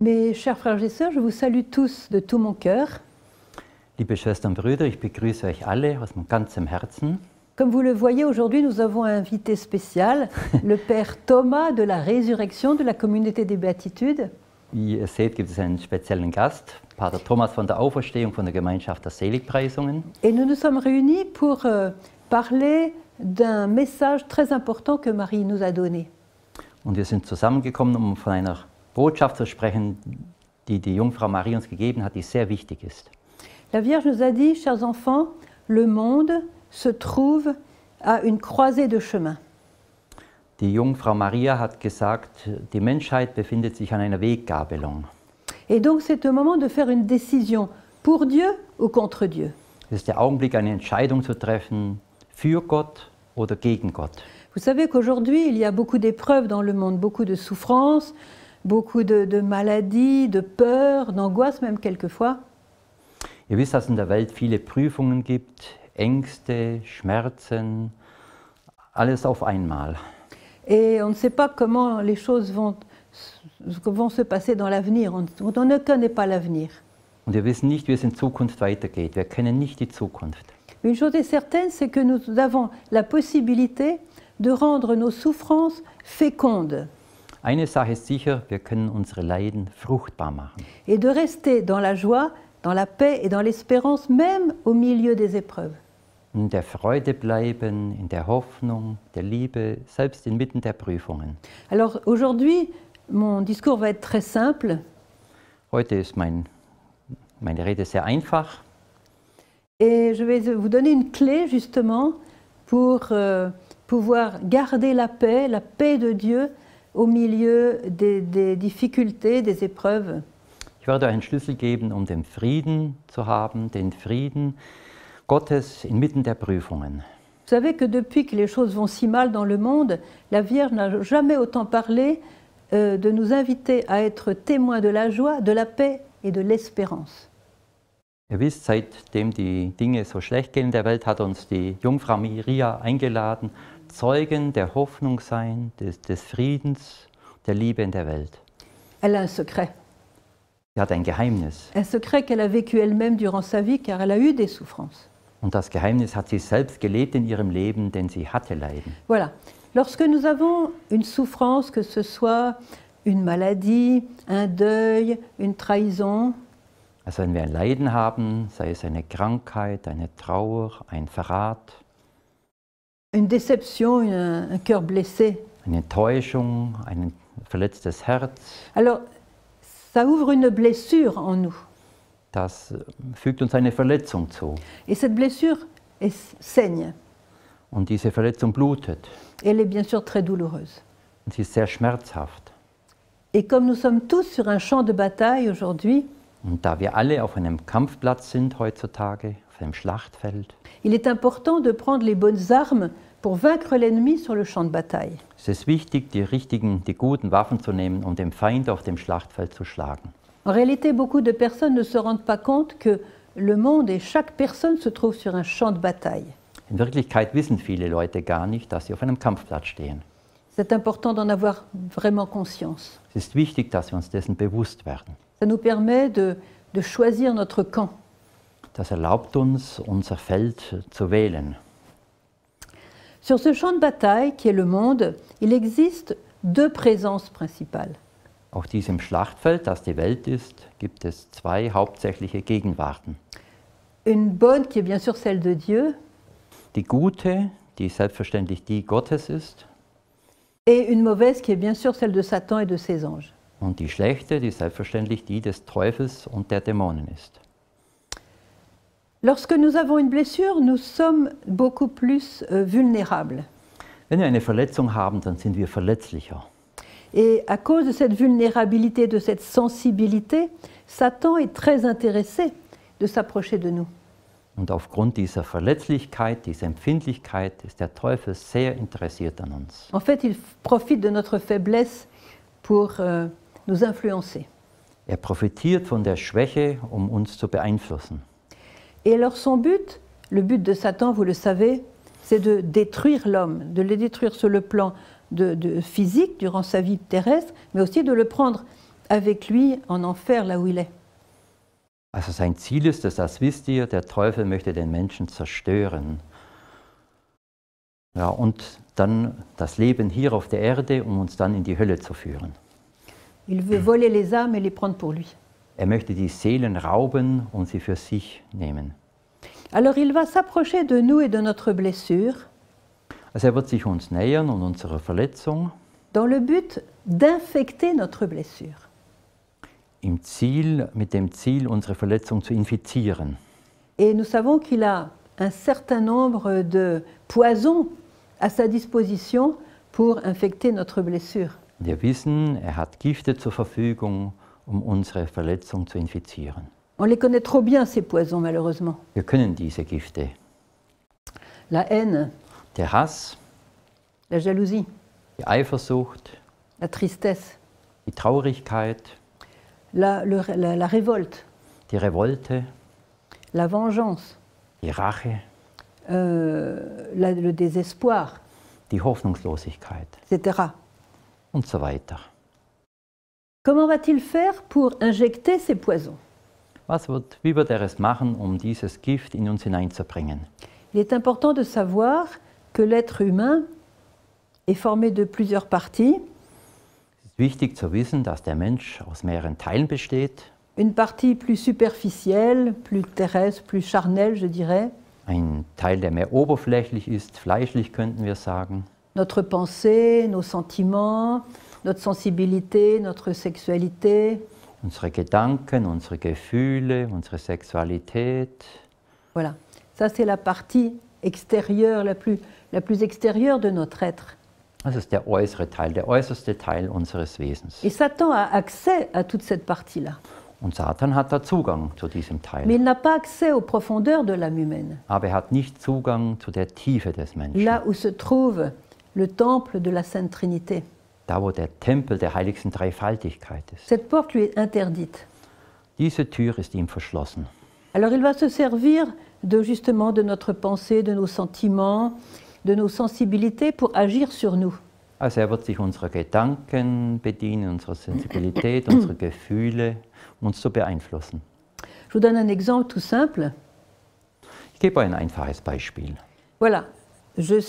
Mes chers frères et sœurs, je vous salue tous de tout mon cœur. Liebe Schwestern und Brüder, ich begrüße euch alle aus ganzem Herzen. Comme vous le voyez, aujourd'hui, nous avons un invité spécial, le Père Thomas de la Résurrection de la Communauté des Béatitudes. Wie ihr seht, gibt es einen speziellen Gast, Pater Thomas von der Auferstehung von der Gemeinschaft der Seligpreisungen. Et nous nous sommes réunis pour parler d'un message très important que Marie nous a donné. Und wir sind zusammengekommen, um von einer Botschaft zu sprechen, die die Jungfrau Marie uns gegeben hat, die sehr wichtig ist. La Vierge nous a dit, chers enfants, le monde se trouve à une croisée de chemin. Die Jungfrau Maria hat gesagt, die Menschheit befindet sich an einer Weggabelung. Et donc c'est un moment de faire une décision pour Dieu ou contre Dieu. Es ist der Augenblick, eine Entscheidung zu treffen, für Gott oder gegen Gott. Vous savez qu'aujourd'hui, il y a beaucoup d'épreuves dans le monde, beaucoup de souffrances, beaucoup de maladies, de peurs, d'angoisses même quelquefois. Ihr wisst, dass es in der Welt viele Prüfungen gibt, Ängste, Schmerzen, alles auf einmal. Et on ne sait pas comment les choses vont se passer dans l'avenir. On ne connaît pas l'avenir. Und wir wissen nicht, wie es in Zukunft weitergeht. Wir kennen nicht die Zukunft. Une chose est certaine, c'est que nous avons la possibilité de rendre nos souffrances fécondes Eine Sache ist sicher, wir können unsere Leiden fruchtbar machen. et de rester dans la joie, dans la paix et dans l'espérance, même au milieu des épreuves. In der Freude bleiben, in der Hoffnung, der Liebe, selbst inmitten der Prüfungen. Alors aujourd'hui, mon discours va être très simple Heute ist meine Rede sehr einfach. et je vais vous donner une clé justement pour pouvoir garder la paix de Dieu au milieu des difficultés, des épreuves. Ich werde euch einen Schlüssel geben, um den Frieden zu haben, den Frieden Gottes inmitten der Prüfungen. Vous savez que depuis que les choses vont si mal dans le monde, la Vierge n'a jamais autant parlé de nous inviter à être témoins de la joie, de la paix et de l'espérance. Ihr wisst, seitdem die Dinge so schlecht gehen in der Welt, hat uns die Jungfrau Maria eingeladen, Zeugen der Hoffnung sein, des Friedens, der Liebe in der Welt. Elle a un secret Sie hat ein secret qu'elle a vécu elle-même durant sa vie car elle a eu des souffrances. Und das Geheimnis hat sie selbst gelebt in ihrem Leben, denn sie hatte Leiden. Voilà. Lorsque nous avons une souffrance, que ce soit une maladie, un deuil, une trahison, Also wenn wir ein Leiden haben, sei es eine Krankheit, eine Trauer, ein Verrat, une déception, un cœur blessé, eine Enttäuschung, ein verletztes Herz, alors ça ouvre une blessure en nous. das fügt uns eine Verletzung zu. Et cette blessure saigne. Und diese Verletzung blutet. Elle est bien sûr très douloureuse. Und sie ist sehr schmerzhaft. Et comme nous sommes tous sur un champ de bataille aujourd'hui, Und da wir alle auf einem Kampfplatz sind heutzutage, auf einem Schlachtfeld, il est important de prendre les bonnes armes pour vaincre l'ennemi sur le champ de bataille. es ist wichtig, die guten Waffen zu nehmen, um den Feind auf dem Schlachtfeld zu schlagen. En réalité, beaucoup de personnes ne se rendent pas compte que le monde et chaque personne se trouve sur un champ de bataille. In Wirklichkeit wissen viele Leute gar nicht, dass sie auf einem Kampfplatz stehen. C'est important d'en avoir vraiment conscience. Es ist wichtig, dass wir uns dessen bewusst werden. Ça nous permet de choisir notre camp. Das erlaubt uns, unser Feld zu wählen. Sur ce champ de bataille qui est le monde, il existe deux présences principales. Auf diesem Schlachtfeld, das die Welt ist, gibt es zwei hauptsächliche Gegenwarten. Une bonne qui est bien sûr celle de Dieu Die gute, die selbstverständlich die Gottes ist, et une mauvaise qui est bien sûr celle de Satan et de ses anges. und die schlechte, die selbstverständlich die des Teufels und der Dämonen ist. Lorsque nous avons une blessure, nous sommes beaucoup plus vulnérables. Wenn wir eine Verletzung haben, dann sind wir verletzlicher. Et à cause de cette vulnérabilité, de cette sensibilité, Satan est très intéressé de s'approcher de nous. Und aufgrund dieser Verletzlichkeit, dieser Empfindlichkeit ist der Teufel sehr interessiert an uns. En fait, il profite de notre faiblesse pour nous influencer. Er profitiert von der Schwäche, um uns zu beeinflussen. Et alors son but, le but de Satan, vous le savez, c'est de détruire l'homme, de le détruire sur le plan physique durant sa vie terrestre, mais aussi de le prendre avec lui en enfer là où il est. Also sein Ziel ist es, das wisst ihr, der Teufel möchte den Menschen zerstören. Ja, und dann das Leben hier auf der Erde, um uns dann in die Hölle zu führen. Il veut voler les âmes et les prendre pour lui. Er möchte die Seelen rauben und sie für sich nehmen. Alors il va s'approcher de nous et de notre blessure Also er wird sich uns nähern und unserer Verletzung dans le but d'infecter notre blessure. mit dem Ziel, unsere Verletzung zu infizieren. Et nous savons qu'il a un certain nombre de poisons à sa disposition pour infecter notre blessure. Wir wissen, er hat Gifte zur Verfügung, um unsere Verletzung zu infizieren. On les connaît trop bien, ces poisons, malheureusement. Wir können diese Gifte. La haine, Der Hass, la jalousie, die Eifersucht, la tristesse, die Traurigkeit, la révolte, die Revolte, la vengeance, die Rache, le désespoir, die Hoffnungslosigkeit etc. und so weiter. Comment va-t-il faire pour injecter ces poisons? Wie wird er es machen, um dieses Gift in uns hineinzubringen? Il est important de savoir que l'être humain est formé de plusieurs parties. Es ist wichtig zu wissen, dass der Mensch aus mehreren Teilen besteht. Une partie plus superficielle, plus terrestre, plus charnelle, je dirais. Ein Teil, der mehr oberflächlich ist, fleischlich könnten wir sagen. Notre pensée, nos sentiments, notre sensibilité, notre sexualité. Unsere Gedanken, unsere Gefühle, unsere Sexualität. Voilà, ça c'est la partie extérieure, la plus extérieure de notre être. Das ist der äußere Teil, der äußerste Teil unseres Wesens. Et Satan a accès à toute cette partie-là. Und Satan hat da Zugang zu diesem Teil. Mais il n'a pas accès aux profondeurs de l'âme humaine. Aber er hat nicht Zugang zu der Tiefe des Menschen. Là où se trouve le temple de la Sainte Trinité. Da, wo der Tempel der heiligsten Dreifaltigkeit ist. Cette porte lui est interdite. Diese Tür ist ihm verschlossen. Alors il va se servir justement de notre pensée, de nos sentiments, de nos sensibilités pour agir sur nous. Also er wird sich unserer Gedanken bedienen, unserer Sensibilität, unserer Gefühle, um uns zu beeinflussen. Je vous donne un exemple tout simple. Ich gebe euch ein einfaches Beispiel. Voilà, je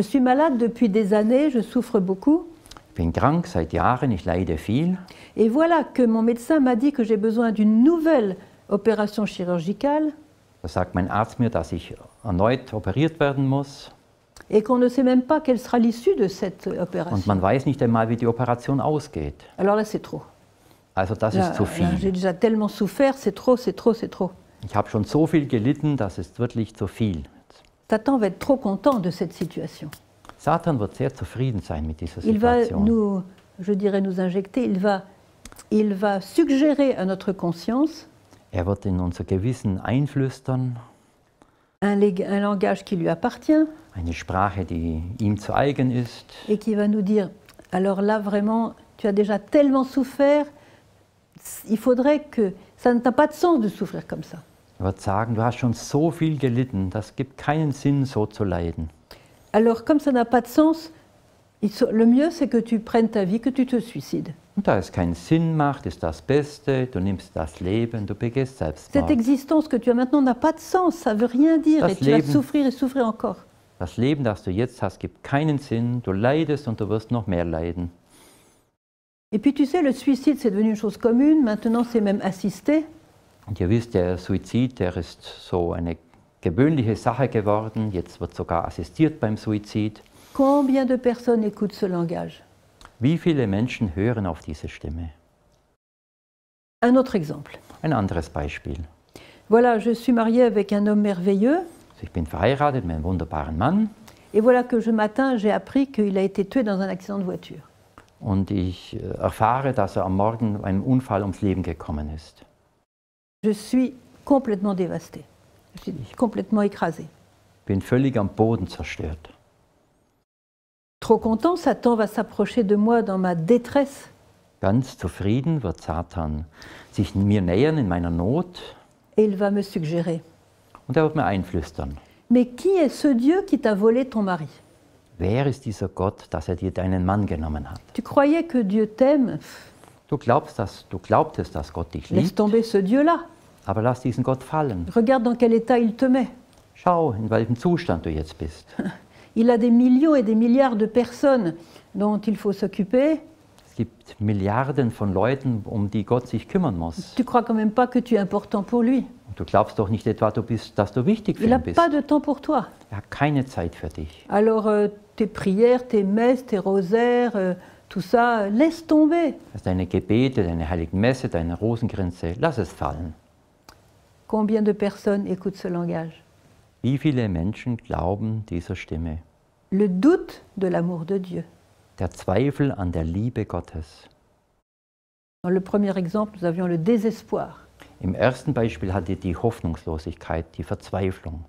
suis malade depuis des années, je souffre beaucoup. Ich bin krank seit Jahren, ich leide viel. Et voilà que mon médecin m'a dit que j'ai besoin d'une nouvelle opération chirurgicale. Da sagt mein Arzt mir, dass ich erneut operiert werden muss. Et qu'on ne sait même pas quelle sera l'issue de cette Und opération. man weiß nicht einmal, wie die Operation ausgeht. Alors là, c'est trop. Also das Là, ist zu là, viel. j'ai déjà tellement souffert, c'est trop, c'est trop, c'est trop. Ich habe schon so viel gelitten, das ist wirklich zu viel. Satan va être trop content de cette situation. Satan wird sehr zufrieden sein mit dieser Il va Situation. nous, je dirais, nous injecter, il va suggérer à notre conscience Er wird in unser Gewissen einflüstern, un langage qui lui appartient eine Sprache, die ihm zu eigen ist. et qui va nous dire, alors là vraiment, tu as déjà tellement souffert, il faudrait que, ça n'a pas de sens de souffrir comme ça. Er wird sagen, du hast schon so viel gelitten, das gibt keinen Sinn, so zu leiden. Alors comme ça n'a pas de sens, le mieux c'est que tu prennes ta vie, que tu te suicides. Und da es keinen Sinn macht, ist das Beste, du nimmst das Leben, du begehst Cette Selbstmord. existence que tu as maintenant n'a pas de sens, ça veut rien dire Das et tu vas Leben- souffrir et souffrir encore. Das Leben, das du jetzt hast, gibt keinen Sinn, du leidest und du wirst noch mehr leiden. Et puis tu sais, le suicide c'est devenu une chose commune, maintenant c'est même assisté. Und ihr wisst, der Suizid, der ist so eine gewöhnliche Sache geworden. Jetzt wird sogar assistiert beim Suizid. Combien de personnes écoutent ce langage? Wie viele Menschen hören auf diese Stimme? Un autre exemple. Ein anderes Beispiel. Voilà, je suis mariée avec un homme merveilleux Also ich bin verheiratet mit einem wunderbaren Mann et voilà que ce matin j'ai appris qu'il a été tué dans un accident de voiture. und ich erfahre, dass er am Morgen bei einem Unfall ums Leben gekommen ist. Je suis complètement dévastée. Je suis complètement écrasée. Bin völlig am Boden zerstört. Trop content, Satan va s'approcher de moi dans ma détresse Ganz zufrieden wird Satan sich mir nähern in meiner Not et il va me suggérer. und er wird mir einflüstern. Mais qui est ce Dieu qui t'a volé ton mari? Wer ist dieser Gott, dass er dir deinen Mann genommen hat? Tu croyais que Dieu t'aime? Du glaubtest, dass Gott dich Laisse liebt, tomber ce Dieu-là. aber lass diesen Gott fallen. Regarde dans quel état il te met. Schau, in welchem Zustand du jetzt bist. Il a des millions et des milliards de personnes dont il faut s'occuper. Es gibt Milliarden von Leuten, um die Gott sich kümmern muss. Tu crois quand même pas que tu es important pour lui. Und du glaubst doch nicht etwa, dass du wichtig für Il n'a ihn bist. pas de temps pour toi. Er hat keine Zeit für dich. Alors tes prières, tes messes, tes rosaires, tout ça, laisse tomber. Also deine Gebete, deine heiligen Messe, deine Rosengrenze, lass es fallen. Combien de personnes écoutent ce langage? Wie viele Menschen glauben dieser Stimme? Le doute de l'amour de Dieu. Der Zweifel an der Liebe Gottes. Dans le premier exemple, nous avions le désespoir. Im ersten Beispiel hatte die Hoffnungslosigkeit, die Verzweiflung.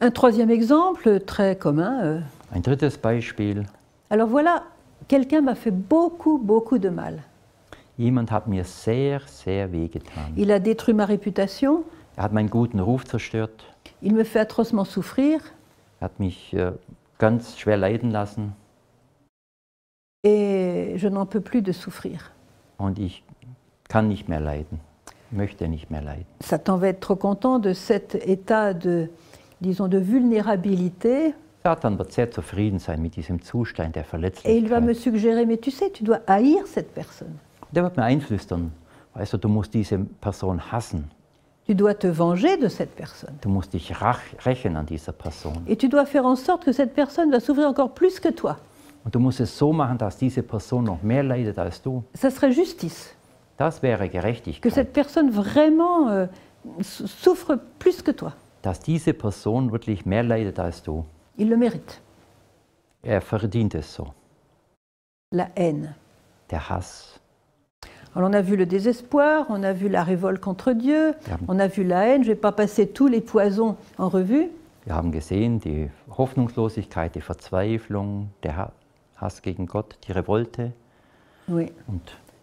Un troisième exemple, très commun. Ein drittes Beispiel. Alors voilà, quelqu'un m'a fait beaucoup, beaucoup de mal. Jemand hat mir sehr, sehr wehgetan. Il a détruit ma réputation, Er hat meinen guten Ruf zerstört. il me fait atrocement souffrir Er hat mich ganz schwer leiden lassen. et je n'en peux plus de souffrir. Und ich kann nicht mehr leiden, möchte nicht mehr leiden. Satan va être trop content de cet état de, disons, de vulnérabilité Satan wird sehr zufrieden sein mit diesem Zustand der et il va me Verletzlichkeit. suggérer, mais tu sais, tu dois haïr cette personne. Der wird mir einflüstern, weißt du musst diese Person hassen. Tu dois te venger de cette personne. Du musst dich rächen an dieser Person. Et tu dois faire en sorte que cette personne va souffrir encore plus que toi. Und du musst es so machen, dass diese Person noch mehr leidet als du. Ça serait justice. Das wäre Que Gerechtigkeit. cette personne vraiment souffre plus que toi. Dass diese Person wirklich mehr leidet als du. Il le mérite. Er verdient es so. La haine. Der Hass. Alors on a vu le désespoir, on a vu la révolte contre Dieu, Ja. on a vu la haine. Je ne vais pas passer tous les poisons en revue. Wir haben gesehen, die Hoffnungslosigkeit, die Verzweiflung, der Hass gegen Gott, die Revolte Oui. und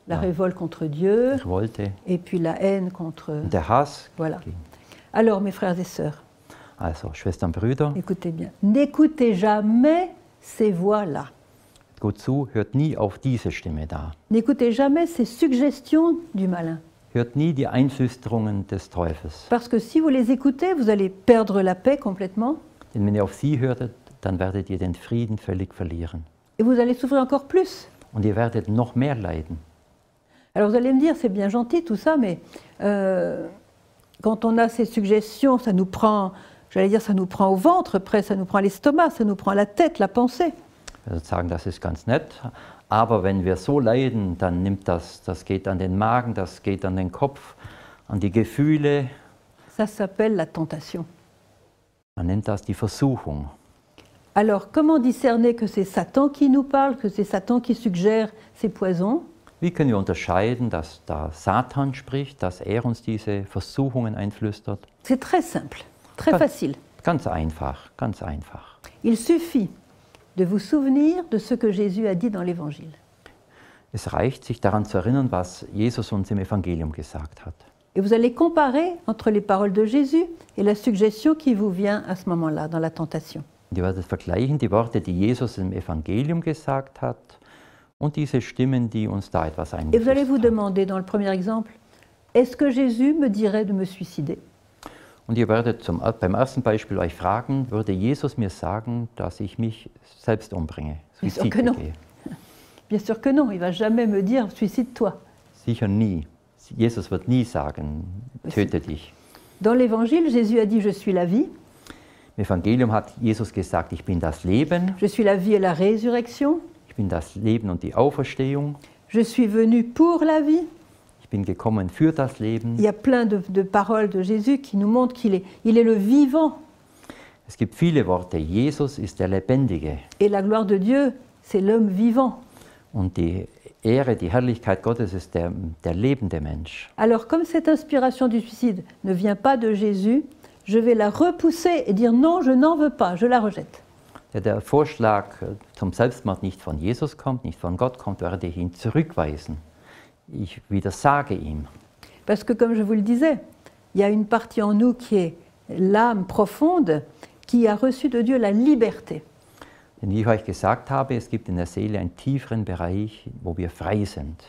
La Ja. révolte contre Dieu Revolte et puis la haine contre... und der Hass. Voilà. Gegen, Alors mes frères et sœurs, also Schwestern, Brüder, écoutez bien. N'écoutez jamais ces voix-là. gut zu, hört nie auf diese Stimme da. N'écoutez jamais ces suggestions du malin. Hört nie die Einflüsterungen des Teufels. Parce que si vous les écoutez, vous allez perdre la paix complètement Denn wenn ihr auf sie hörtet, dann werdet ihr den Frieden völlig verlieren. et vous allez souffrir encore plus. Und ihr werdet noch mehr leiden. Alors vous allez me dire, c'est bien gentil tout ça, mais quand on a ces suggestions, ça nous prend, j'allais dire, ça nous prend au ventre, après, ça nous prend à l'estomac, ça nous prend à la tête, la pensée. Ich würde sagen, das ist ganz nett. Aber wenn wir so leiden, dann nimmt das geht an den Magen, das geht an den Kopf, an die Gefühle. Ça s'appelle la tentation. Man nennt das die Versuchung. Alors, comment discerner que c'est Satan qui nous parle, que c'est Satan qui suggère ces poisons? Wie können wir unterscheiden, dass da Satan spricht, dass er uns diese Versuchungen einflüstert? C'est très simple, très Pas- facile. Ganz einfach, ganz einfach. Il suffit de vous souvenir de ce que Jésus a dit dans l'Évangile. Es reicht, sich daran zu erinnern, was Jesus uns im Evangelium gesagt hat. Et vous allez comparer entre les paroles de Jésus et la suggestion qui vous vient à ce moment-là, dans la tentation. Und ihr werdet vergleichen die Worte, die Jesus im Evangelium gesagt hat und diese Stimmen, die uns da etwas Et vous allez vous einflüstern. demander, dans le premier exemple, est-ce que Jésus me dirait de me suicider? Und ihr werdet beim ersten Beispiel euch fragen, würde Jesus mir sagen, dass ich mich selbst umbringe, Bien sûr Suizid que non. begehe? Bien sûr que non, il ne va jamais me dire suicide-toi. Sicher nie. Jesus wird nie sagen, töte dich. Dans l'Évangile, Jésus a dit je suis la vie, Im Evangelium hat Jesus gesagt, ich bin das Leben, je suis la vie et la résurrection, ich bin das Leben und die Auferstehung, je suis venu pour la vie. ich bin gekommen für das Leben. Il y a plein de paroles de Jésus qui nous montrent qu'il est, il est le vivant. Es gibt viele Worte. Jesus ist der Lebendige. Et la gloire de Dieu, c'est l'homme vivant. Und die Ehre, die Herrlichkeit Gottes ist der lebende Mensch. Alors, comme cette inspiration du suicide ne vient pas de Jésus, je vais la repousser et dire non, je n'en veux pas, je la rejette. Der Vorschlag zum Selbstmord nicht von Jesus kommt, nicht von Gott kommt, werde ich ihn zurückweisen. Ich widersage ihm. Parce que, comme je vous le disais, il y a une partie en nous qui est l'âme profonde, qui a reçu de Dieu la liberté. Denn wie ich euch gesagt habe, es gibt in der Seele einen tieferen Bereich, wo wir frei sind.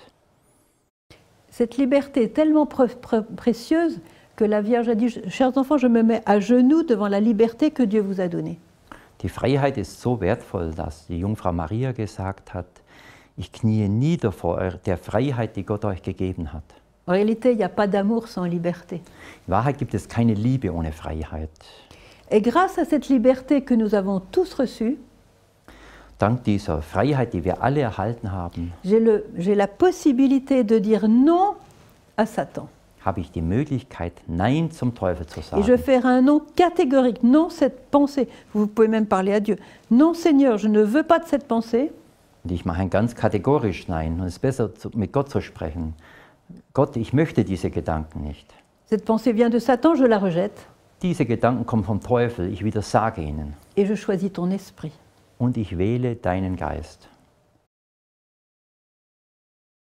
Cette liberté est tellement précieuse que la Vierge a dit, chers enfants, je me mets à genoux devant la liberté que Dieu vous a donnée. Die Freiheit ist so wertvoll, dass die Jungfrau Maria gesagt hat, ich kniee nieder vor der Freiheit, die Gott euch gegeben hat. En réalité, il n'y a pas d'amour sans liberté. In Wahrheit gibt es keine Liebe ohne Freiheit. Et grâce à cette liberté que nous avons tous reçue, Dank dieser Freiheit, die wir alle erhalten haben, j'ai la possibilité de dire non à Satan. habe ich die Möglichkeit, Nein zum Teufel zu Et je sagen. ferai un non catégorique, non cette pensée. Vous pouvez même parler à Dieu. Non Seigneur, je ne veux pas de cette pensée. Und ich mache ein ganz kategorisch Nein. Und es ist besser, mit Gott zu sprechen. Gott, ich möchte diese Gedanken nicht. Cette pensée vient de Satan, je la rejette. Diese Gedanken kommen vom Teufel, ich widersage ihnen. Et je choisis ton esprit. Und ich wähle deinen Geist.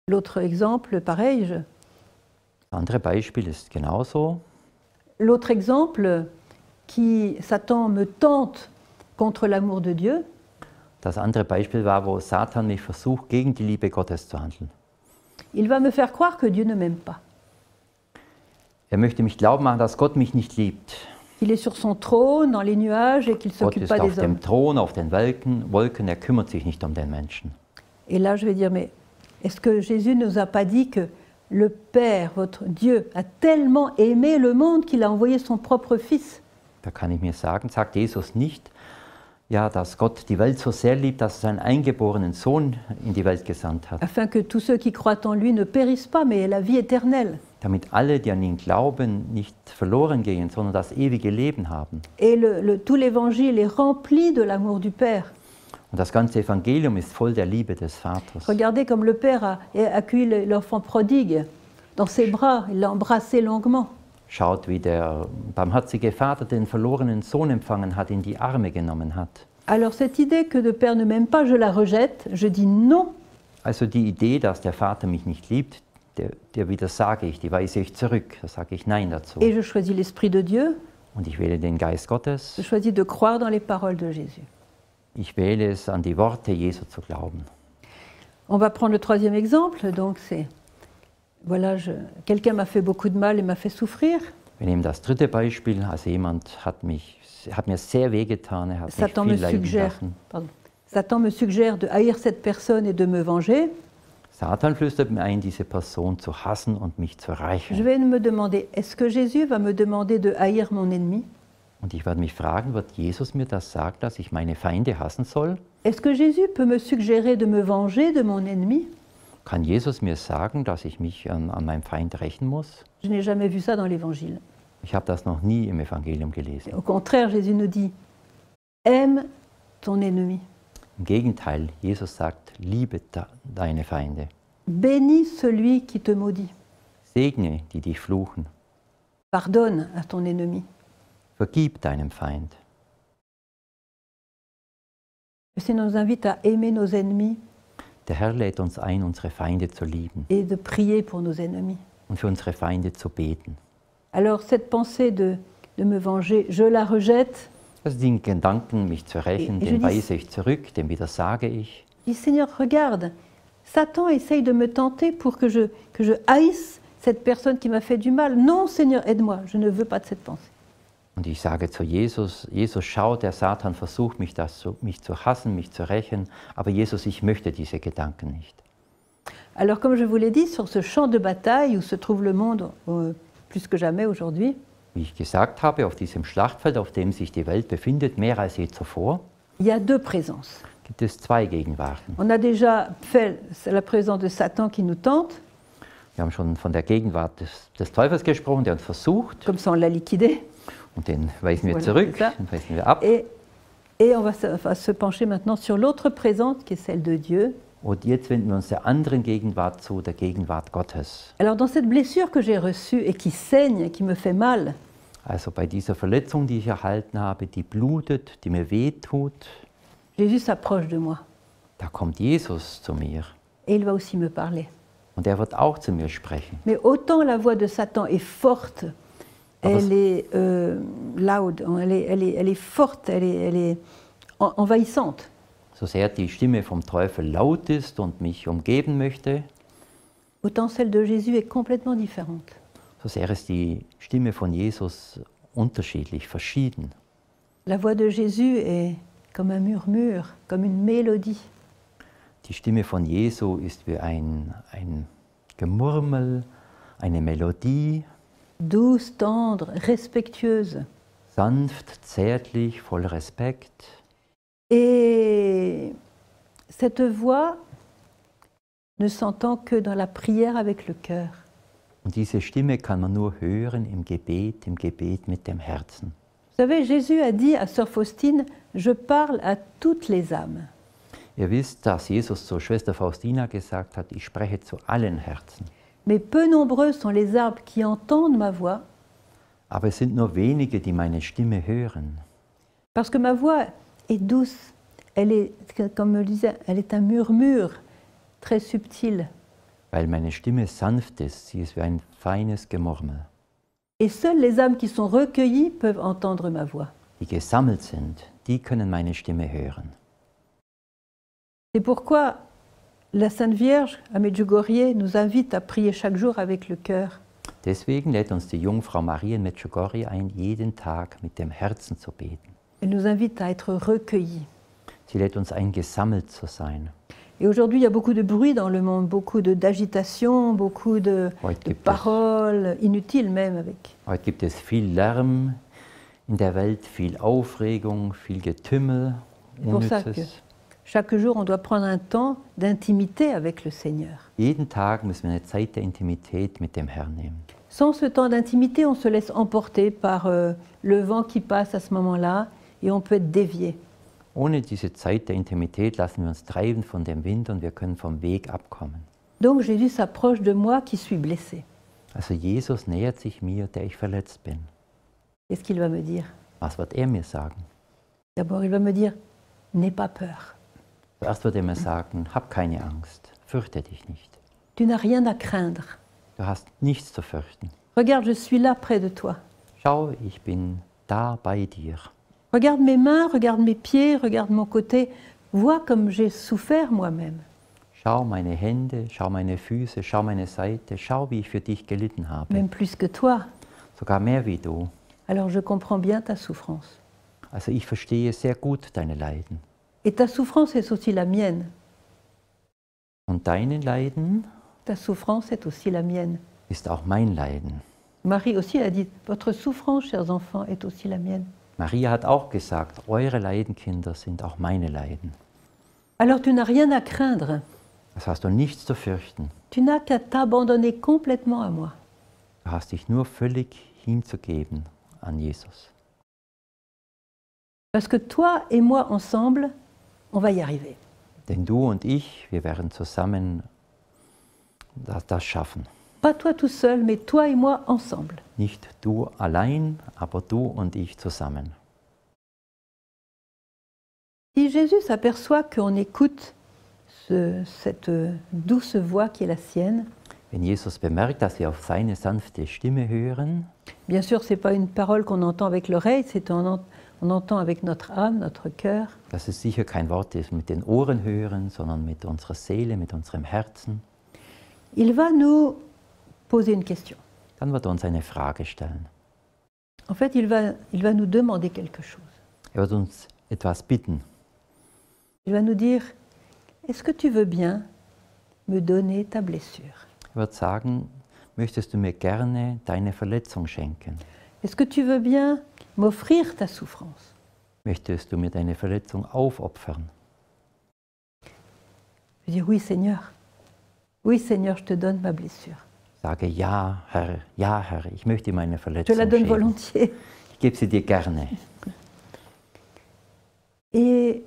L'autre exemple, pareil. Das andere Beispiel ist genauso. L'autre exemple, qui Satan me tente contre l'amour de Dieu, Das andere Beispiel war, wo Satan mich versucht, gegen die Liebe Gottes zu handeln. il va me faire croire que Dieu ne m'aime pas. Er möchte mich glauben machen, dass Gott mich nicht liebt. Qu'il est sur son trône, dans les nuages et qu'il ne Gott s'occupe ist pas auf des hommes. dem Thron, auf den Wolken, er kümmert sich nicht um den Menschen. Et là, je vais dire, mais est-ce que Jésus ne nous a pas dit que le Père, votre Dieu, a tellement aimé le monde qu'il a envoyé son propre Fils? Da kann ich mir sagen, sagt Jesus nicht, ja, dass Gott die Welt so sehr liebt, dass er seinen eingeborenen Sohn in die Welt gesandt hat, Afin que tous ceux qui croient en lui ne périssent pas, mais aient la vie éternelle. damit alle, die an ihn glauben, nicht verloren gehen, sondern das ewige Leben haben. Et tout l'Évangile est rempli de l'amour du Père. Und das ganze Evangelium ist voll der Liebe des Vaters. Regardez comme le Père a accueilli l'enfant prodigue dans ses bras, il l'a embrassé longuement. Schaut, wie der barmherzige Vater den verlorenen Sohn empfangen hat, in die Arme genommen hat. Alors cette idée que le Père ne m'aime pas, je la rejette, je dis non. Also die Idee, dass der Vater mich nicht liebt, der widersage ich, die weise ich zurück, da sage ich Nein dazu. Et je choisis l'Esprit de Dieu, Und ich wähle den Geist Gottes, je choisis de croire dans les paroles de Jésus. ich wähle es, an die Worte Jesu zu glauben. On va prendre le troisième exemple, donc c'est, voilà, quelqu'un m'a fait beaucoup de mal et m'a fait souffrir. Wir nehmen das dritte Beispiel, also jemand hat mir sehr wehgetan, er hat mich Satan viel me leiden suggère, lassen. Satan me suggère de haïr cette personne et de me venger. Satan flüstert mir ein, diese Person zu hassen und mich zu Je rächen. vais me demander, est-ce que Jésus va me demander de haïr mon ennemi? Und ich werde mich fragen, wird Jesus mir das sagen, dass ich meine Feinde hassen soll? Est-ce que Jésus peut me suggérer de me venger de mon ennemi? Kann Jesus mir sagen, dass ich mich an meinem Feind rächen muss? Je n'ai jamais vu ça dans l'Évangile. Ich habe das noch nie im Evangelium gelesen. Au contraire, Jésus nous dit, aime ton ennemi, Im Gegenteil, Jesus sagt, liebe deine Feinde. bénis celui qui te maudit, Segne, die dich fluchen. pardonne à ton ennemi. Vergib deinem Feind. Le Seigneur nous invite à aimer nos ennemis Der Herr lädt uns ein, unsere Feinde zu lieben et de prier pour nos ennemis. und für unsere Feinde zu beten. Alors cette pensée de me venger, je la rejette. Also den Gedanken, mich zu rächen, Et je den dis- weise ich zurück, dem widersage ich. Je dis, Seigneur, regarde, Satan essaye de me tenter pour que je haïsse cette personne qui m'a fait du mal. Non, Seigneur, aide-moi, je ne veux pas de cette pensée. Und ich sage zu Jesus, Jesus, schau, der Satan versucht mich zu hassen, mich zu rächen, aber Jesus, ich möchte diese Gedanken nicht. Alors comme je vous l'ai dit, sur ce champ de bataille où se trouve le monde plus que jamais aujourd'hui, Wie ich gesagt habe, auf diesem Schlachtfeld, auf dem sich die Welt befindet, mehr als je zuvor, il y a deux présences. gibt es zwei Gegenwarten. On a déjà fait la présence de Satan qui nous tente, Wir haben schon von der Gegenwart des Teufels gesprochen, der uns versucht, comme ça on l'a liquidé. und den weisen wir Voilà, zurück, c'est ça. den weisen wir ab. Et on va se pencher maintenant sur l'autre présence qui est celle de Dieu. Und jetzt wenden wir uns der anderen Gegenwart zu, der Gegenwart Gottes. Alors dans cette blessure que j'ai reçue et qui saigne, qui me fait mal, Also bei dieser Verletzung, die ich erhalten habe, die blutet, die mir wehtut, Jésus s'approche de moi da kommt Jesus zu mir. et il va aussi me parler. Und er wird auch zu mir sprechen. Mais autant la voix de Satan est forte, elle est loud, elle est forte, elle est envahissante. So sehr die Stimme vom Teufel laut ist und mich umgeben möchte, autant celle de Jésus est complètement différente. so sehr ist die Stimme von Jesus unterschiedlich, verschieden. La voix de Jésus est comme un murmure, comme une mélodie. Die Stimme von Jesu ist wie ein Gemurmel, eine Melodie, Douce, tendre, respectueuse. sanft, zärtlich, voll Respekt. Et cette voix ne s'entend que dans la prière avec le cœur. Und diese Stimme kann man nur hören im Gebet mit dem Herzen. Vous savez, Jésus a dit à Sœur Faustine, je parle à toutes les âmes. Ihr wisst, dass Jesus zur Schwester Faustina gesagt hat, ich spreche zu allen Herzen. Mais peu nombreux sont les âmes qui entendent ma voix, Aber es sind nur wenige, die meine Stimme hören. parce que ma voix est douce. Elle est, comme je le disais, elle est un murmure très subtil. Weil meine Stimme sanft ist, sie ist wie ein feines Gemurmel. Et seules les âmes qui sont recueillies peuvent entendre ma voix. Die gesammelt sind, die können meine Stimme hören. C'est pourquoi la Sainte Vierge, à Medjugorje, nous invite à prier chaque jour avec le cœur. Deswegen lädt uns die Jungfrau Maria in Medjugorje ein, jeden Tag mit dem Herzen zu beten. Elle nous invite à être recueillis. Sie lädt uns ein, gesammelt zu sein. Et aujourd'hui, il y a beaucoup de bruit dans le monde, beaucoup d'agitation, beaucoup de paroles inutiles même avec. Heute gibt es viel Lärm in der Welt, viel Aufregung, viel Getümmel, pour ça que Unnützes. chaque jour, on doit prendre un temps d'intimité avec le Seigneur. Jeden Tag müssen wir eine Zeit der Intimität mit dem Herrn nehmen. Sans ce temps d'intimité, on se laisse emporter par le vent qui passe à ce moment-là et on peut être dévié. Ohne diese Zeit der Intimität lassen wir uns treiben von dem Wind und wir können vom Weg abkommen. Donc Jésus s'approche de moi qui suis blessé. Also Jesus nähert sich mir, der ich verletzt bin. Qu'est-ce qu'il va me dire? Was wird er mir sagen? D'abord, il va me dire, n'aie pas peur. Zuerst wird er mir sagen, hab keine Angst, fürchte dich nicht. Tu n'as rien à craindre. Du hast nichts zu fürchten. Regarde, je suis là près de toi. Schau, ich bin da bei dir. Regarde mes mains, regarde mes pieds, regarde mon côté. Vois comme j'ai souffert moi-même. Schau meine Hände, schau meine Füße, schau meine Seite, schau, wie ich für dich gelitten habe. Même plus que toi. Sogar mehr wie du. Alors je comprends bien ta souffrance. Also ich verstehe sehr gut deine Leiden. Et ta souffrance est aussi la mienne. Und deine Leiden Ta souffrance est aussi la mienne. ist auch mein Leiden. Marie aussi a dit, votre souffrance, chers enfants, est aussi la mienne. Maria hat auch gesagt, eure Leiden, Kinder, sind auch meine Leiden. Alors tu n'as rien à craindre. Das hast du nichts zu fürchten. Tu n'as qu'à t'abandonner complètement à moi. Du hast dich nur völlig hinzugeben an Jesus. Parce que toi et moi ensemble, on va y arriver. Denn du und ich, wir werden zusammen das schaffen. Pas toi tout seul, mais toi et moi ensemble. Nicht du allein, aber du und ich zusammen. Si Jésus s'aperçoit qu'on écoute cette douce voix qui est la sienne, Wenn Jesus bemerkt, dass wir auf seine sanfte Stimme hören, bien sûr, ce n'est pas une parole qu'on entend avec l'oreille, on entend avec notre âme, notre cœur. das ist sicher kein Wort, das wir mit den Ohren hören, sondern mit unserer Seele, mit unserem Herzen, Il va nous poser une question. dann wird er uns eine Frage stellen. En fait, il va nous demander quelque chose. Er wird uns etwas bitten. Il va nous dire, est-ce que tu veux bien me donner ta blessure? Er wird sagen, möchtest du mir gerne deine Verletzung schenken? Est-ce que tu veux bien m'offrir ta souffrance? Möchtest du mir deine Verletzung aufopfern? Je dis, oui Seigneur. Oui Seigneur, je te donne ma blessure. Sage, ja Herr, ich möchte meine Je Verletzung la donne schenken. volontiers. Ich gebe sie dir gerne. Et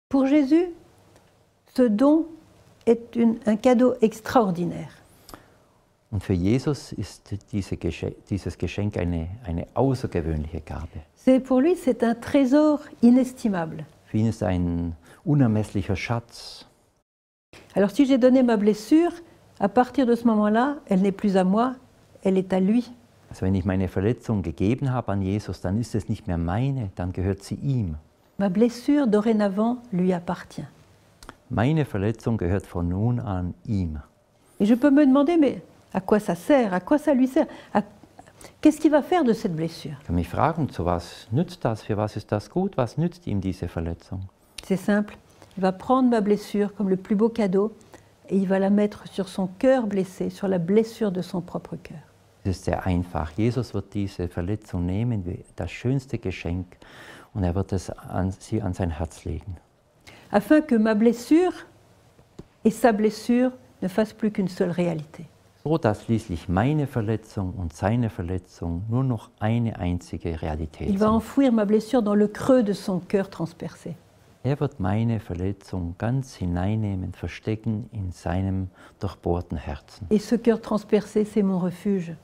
pour Jésus, ce don est un cadeau extraordinaire. Und für Jesus ist dieses Geschenk eine außergewöhnliche Gabe. Pour lui, c'est un trésor inestimable. Für ihn ist ein unermesslicher Schatz. Alors si j'ai donné ma blessure, à partir de ce moment-là, elle n'est plus à moi, elle est à lui. Also wenn ich meine Verletzung gegeben habe an Jesus, dann ist es nicht mehr meine, dann gehört sie ihm. Ma blessure, dorénavant, lui appartient. Meine Verletzung gehört von nun an ihm. Et je peux me demander, mais à quoi ça sert? À quoi ça lui sert? Qu'est-ce qu'il va faire de cette blessure? Ich kann mich fragen, zu was nützt das? Für was ist das gut? Was nützt ihm diese Verletzung? C'est simple. Il va prendre ma blessure comme le plus beau cadeau et il va la mettre sur son cœur blessé, sur la blessure de son propre cœur. Es ist sehr einfach. Jesus wird diese Verletzung nehmen wie das schönste Geschenk und er wird sie an sein Herz legen. Afin que ma blessure et sa blessure ne fassent plus qu'une seule réalité. So dass schließlich meine Verletzung und seine Verletzung nur noch eine einzige Realität Il va sind. enfouir ma blessure dans le creux de son cœur transpercé. Er wird meine Verletzung ganz hineinnehmen, verstecken in seinem durchbohrten Herzen. Et ce cœur transpercé, c'est mon refuge.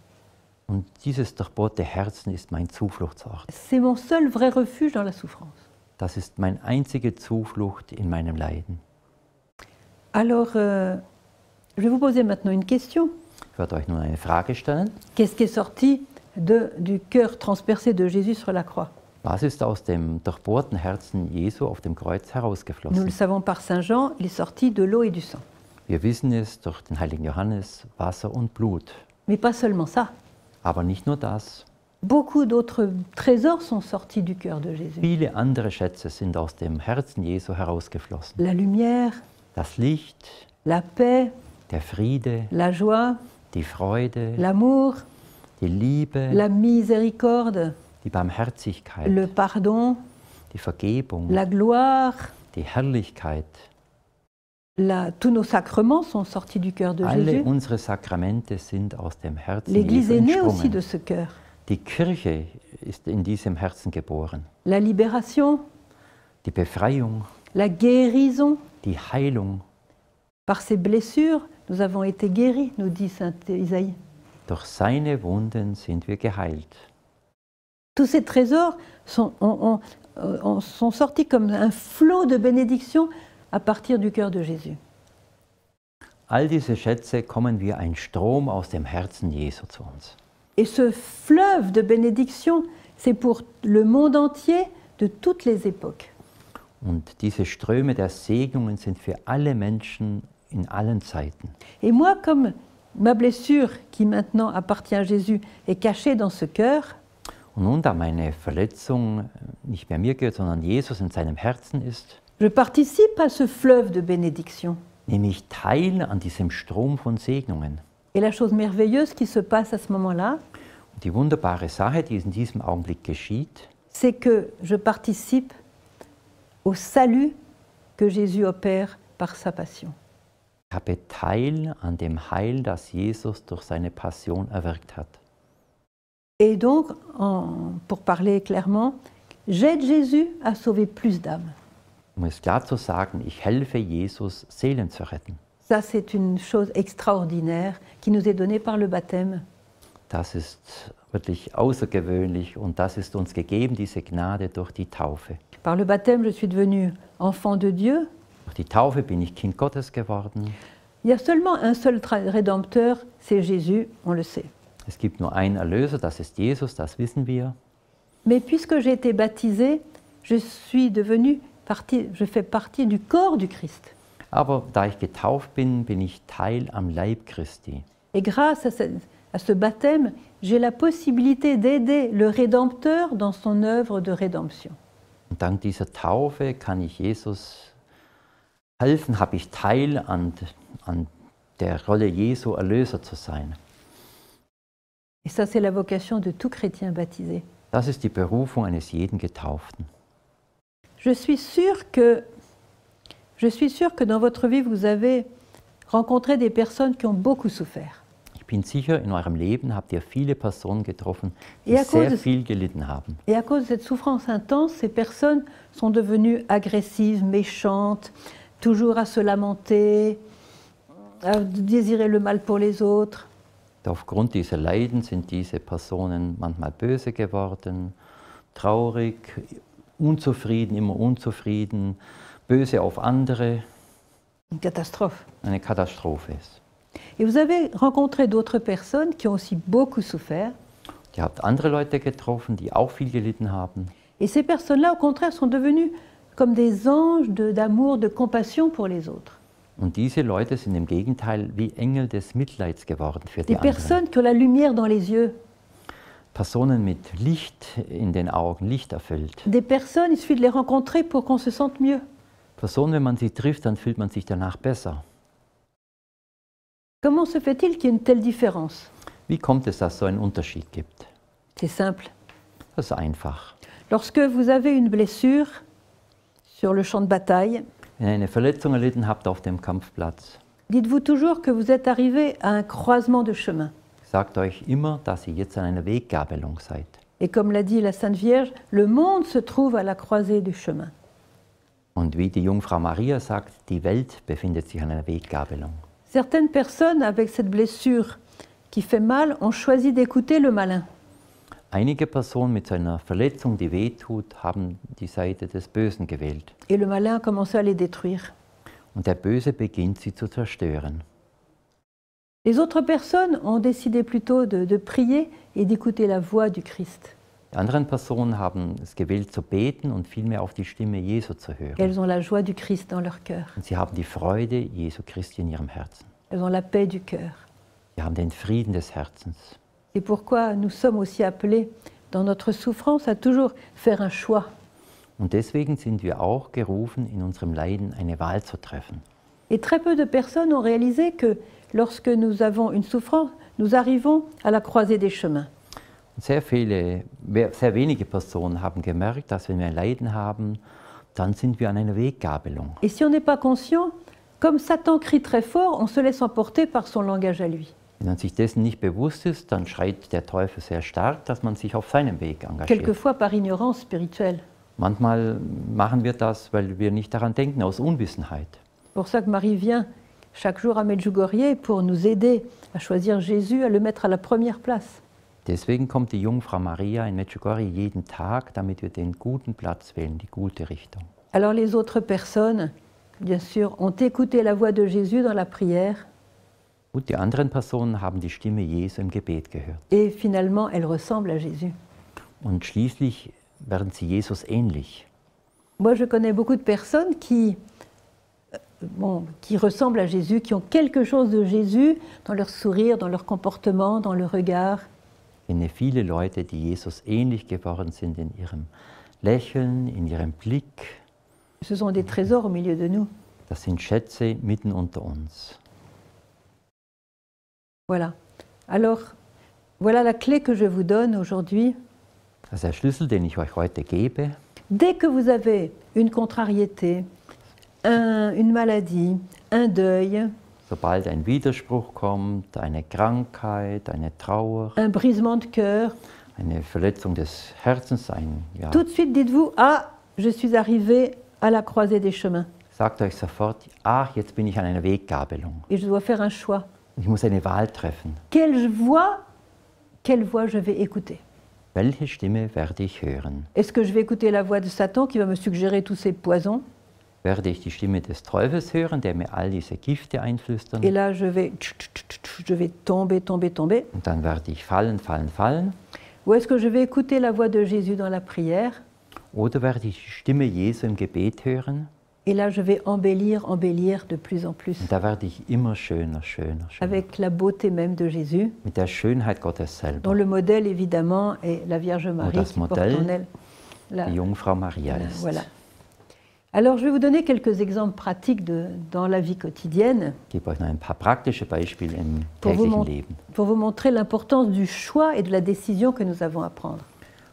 Und dieses durchbohrte Herzen ist mein Zufluchtsort. C'est mon seul vrai refuge dans la souffrance. Das ist meine einzige Zuflucht in meinem Leiden. Alors, je vais vous poser maintenant une question. Ich werde euch nun eine Frage stellen. Qu'est-ce qui est sorti du cœur transpercé de Jésus sur la croix? Was ist aus dem durchbohrten Herzen Jesu auf dem Kreuz Nous le herausgeflossen? savons par Saint Jean, il est sorti de l'eau et du sang. Wir wissen es durch den heiligen Johannes, Wasser und Blut. Mais pas seulement ça. Aber nicht nur das. Beaucoup d'autres trésors sont sortis du cœur de Jésus. Viele andere Schätze sind aus dem Herzen Jesu herausgeflossen. La lumière, Das Licht, la paix, der Friede, la joie, die Freude, l'amour, die Liebe, la miséricorde, die Barmherzigkeit, le pardon, die Vergebung, la gloire. die Herrlichkeit. Tous nos sacrements sont sortis du cœur de Alle Jésus. unsere Sakramente sind aus dem Herzen L'Église Jesu est née aussi entsprungen. de ce cœur. Die Kirche ist in diesem Herzen geboren. La libération, Die Befreiung, la guérison. die Heilung. Par ses blessures, nous avons été guéris, nous dit saint Isaïe. Durch seine Wunden sind wir geheilt. Tous ces trésors sont sortis comme un flot de bénédictions à partir du cœur de Jésus. All diese Schätze kommen wie ein Strom aus dem Herzen Jesu zu uns. Et ce fleuve de bénédictions, c'est pour le monde entier de toutes les époques. Und diese Ströme der Segnungen sind für alle Menschen in allen Zeiten. Et moi, comme ma blessure, qui maintenant appartient à Jésus, est cachée dans ce cœur, Und nun, da meine Verletzung nicht mehr mir gehört, sondern Jesus in seinem Herzen ist, je participe à ce fleuve de bénédictions. nehme ich teil an diesem Strom von Segnungen. Et la chose merveilleuse qui se passe à ce moment-là, Und die wunderbare Sache, die in diesem Augenblick geschieht, c'est que je participe au salut que Jésus opère par sa passion. ich habe Teil an dem Heil, das Jesus durch seine Passion erwirkt hat. Et donc, pour parler clairement, j'aide Jésus à sauver plus d'âmes. Um es klar zu sagen, ich helfe Jesus, Seelen zu retten. Ça, c'est une chose extraordinaire qui nous est donnée par le baptême. Das ist wirklich außergewöhnlich und das ist uns gegeben, diese Gnade durch die Taufe. Par le baptême, je suis devenue enfant de Dieu. Durch die Taufe bin ich Kind Gottes geworden. Il y a seulement un seul rédempteur, c'est Jésus, on le sait. Es gibt nur einen Erlöser, das ist Jesus, das wissen wir. Mais puisque j'ai été baptisée, je fais partie du corps du Christ. Aber da ich getauft bin, bin ich Teil am Leib Christi. Et grâce à ce baptême, j'ai la possibilité d'aider le Rédempteur dans son œuvre de rédemption. Und dank dieser Taufe kann ich Jesus helfen, habe ich Teil an der Rolle Jesu, Erlöser zu sein. Et ça, c'est la vocation de tout chrétien baptisé. Das ist die Berufung eines jeden Getauften. Je suis sûre que dans votre vie, vous avez rencontré des personnes qui ont beaucoup souffert. Ich bin sicher, in eurem Leben habt ihr viele Personen getroffen, die Ja, sehr gut. viel gelitten haben. Et à cause de cette souffrance intense, ces personnes sont devenues agressives, méchantes, toujours à se lamenter, à désirer le mal pour les autres. Aufgrund dieser Leiden sind diese Personen manchmal böse geworden, traurig, unzufrieden, immer unzufrieden, böse auf andere. Une catastrophe. Eine Katastrophe ist. Et vous avez rencontré d'autres personnes qui ont aussi beaucoup souffert. Ihr habt andere Leute getroffen, die auch viel gelitten haben. Et ces personnes-là, au contraire, sont devenues comme des anges d'amour, de compassion pour les autres. Und diese Leute sind im Gegenteil wie Engel des Mitleids geworden für die Des anderen. personnes qui ont la lumière dans les yeux. Personen mit Licht in den Augen, Licht erfüllt. Des personnes, il suffit de les rencontrer pour qu'on se sente mieux. Personen, wenn man sie trifft, dann fühlt man sich danach besser. Comment se fait-il qu'il y ait une telle différence? Wie kommt es, dass es so einen Unterschied gibt? C'est simple. Das ist einfach. Lorsque vous avez une blessure sur le champ de bataille, Wenn ihr eine Verletzung erlitten habt auf dem Kampfplatz, dites-vous toujours que vous êtes arrivé à un croisement de chemin. sagt euch immer, dass ihr jetzt an einer Weggabelung seid. Et comme l'a dit la Sainte Vierge, le monde se trouve à la croisée du chemin. Und wie die Jungfrau Maria sagt, die Welt befindet sich an einer Weggabelung. Certaines personnes avec cette blessure qui fait mal ont choisi d'écouter le malin. Einige Personen mit so einer Verletzung, die wehtut, haben die Seite des Bösen gewählt. Et le malin a commencé à les détruire. Und der Böse beginnt sie zu zerstören. Les autres personnes ont décidé plutôt de prier et d'écouter la voix du Christ. Die anderen Personen haben es gewählt zu beten und vielmehr auf die Stimme Jesu zu hören. Elles ont la joie du Christ dans leur cœur. Und sie haben die Freude Jesu Christi in ihrem Herzen. Elles ont la paix du cœur. Sie haben den Frieden des Herzens. C'est pourquoi nous sommes aussi appelés, dans notre souffrance, à toujours faire un choix. Und deswegen sind wir auch gerufen, in unserem Leiden eine Wahl zu treffen. Et très peu de personnes ont réalisé que lorsque nous avons une souffrance, nous arrivons à la croisée des chemins. Und sehr wenige Personen haben gemerkt, dass wenn wir ein Leiden haben, dann sind wir an einer Weggabelung. Et si on n'est pas conscient, comme Satan crie très fort, on se laisse emporter par son langage à lui. Wenn man sich dessen nicht bewusst ist, dann schreit der Teufel sehr stark, dass man sich auf seinem Weg engagiert. Quelquefois par ignorance spirituelle. Manchmal machen wir das, weil wir nicht daran denken, aus Unwissenheit. C'est pour ça que Marie vient chaque jour à Medjugorje pour nous aider à choisir Jésus, à le mettre à la première place. Deswegen kommt die Jungfrau Maria in Medjugorje jeden Tag, damit wir den guten Platz wählen, die gute Richtung. Alors les autres personnes, bien sûr, ont écouté la voix de Jésus dans la prière Und die anderen Personen haben die Stimme Jesu im Gebet gehört. et finalement elles ressemblent à Jésus. Und schließlich werden sie Jesus ähnlich. Moi je connais beaucoup de personnes qui ressemblent à Jésus, qui ont quelque chose de Jésus dans leur sourire, dans leur comportement, dans le regard. Ich kenne viele Leute, die Jesus ähnlich geworden sind in ihrem Lächeln, in ihrem Blick. Ce sont des trésors au milieu de nous. Das sind Schätze mitten unter uns. Voilà. Alors, voilà la clé que je vous donne aujourd'hui. Das ist der Schlüssel, den ich euch heute gebe. Dès que vous avez une contrariété, une maladie, un deuil, Sobald ein Widerspruch kommt, eine Krankheit, eine Trauer, un brisement de cœur, eine Verletzung des Herzens, tout de suite dites-vous, ah, je suis arrivé à la croisée des chemins sagt euch sofort, ach, jetzt bin ich an einer Weggabelung. et je dois faire un choix. Ich muss eine Wahl treffen. Quelle voix je vais écouter? Welche Stimme werde ich hören? Est-ce que je vais écouter la voix de Satan qui va me suggérer tous ces poisons? Werde ich die Stimme des Teufels hören, der mir all diese Gifte einflüstern? Et là, je vais tomber. Und dann werde ich fallen. Ou est-ce que je vais écouter la voix de Jésus dans la prière? Oder werde ich die Stimme Jesu im Gebet hören? Et là, je vais embellir de plus en plus. Und da werde ich immer schöner. Avec la beauté même de Jésus, Mit der Schönheit Gottes dont selber. le modèle, évidemment, est la Vierge Marie das qui porte Modell, en elle. Die Jungfrau Maria ist. Voilà. Alors, je vais vous donner quelques exemples pratiques dans la vie quotidienne Ich gebe euch noch ein paar praktische Beispiele im pour täglichen Leben, pour vous montrer l'importance du choix et de la décision que nous avons à prendre.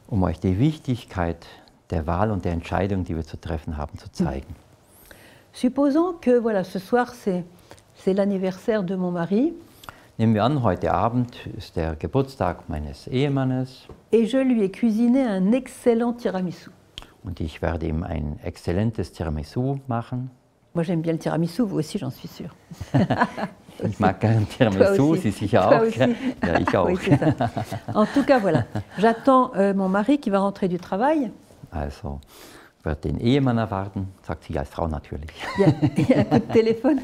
um euch die Wichtigkeit der Wahl und der Entscheidung, die wir zu treffen haben, zu zeigen. Supposons que voilà, ce soir, c'est l'anniversaire de mon mari Nehmen wir an, heute Abend ist der Geburtstag meines Ehemannes et je lui ai cuisiné un excellent tiramisu. und ich werde ihm ein exzellentes Tiramisu machen. Moi, j'aime bien le tiramisu, vous aussi, j'en suis sûre. Ich mag gerne Tiramisu, aussi. Sie sicher Toi auch. aussi. Ja, ich auch. Oui, c'est ça. En tout cas, voilà. J'attends mon mari qui va rentrer du travail. Also, ich werde den Ehemann erwarten, sagt sie als Frau natürlich. Il y a un coup de téléphone.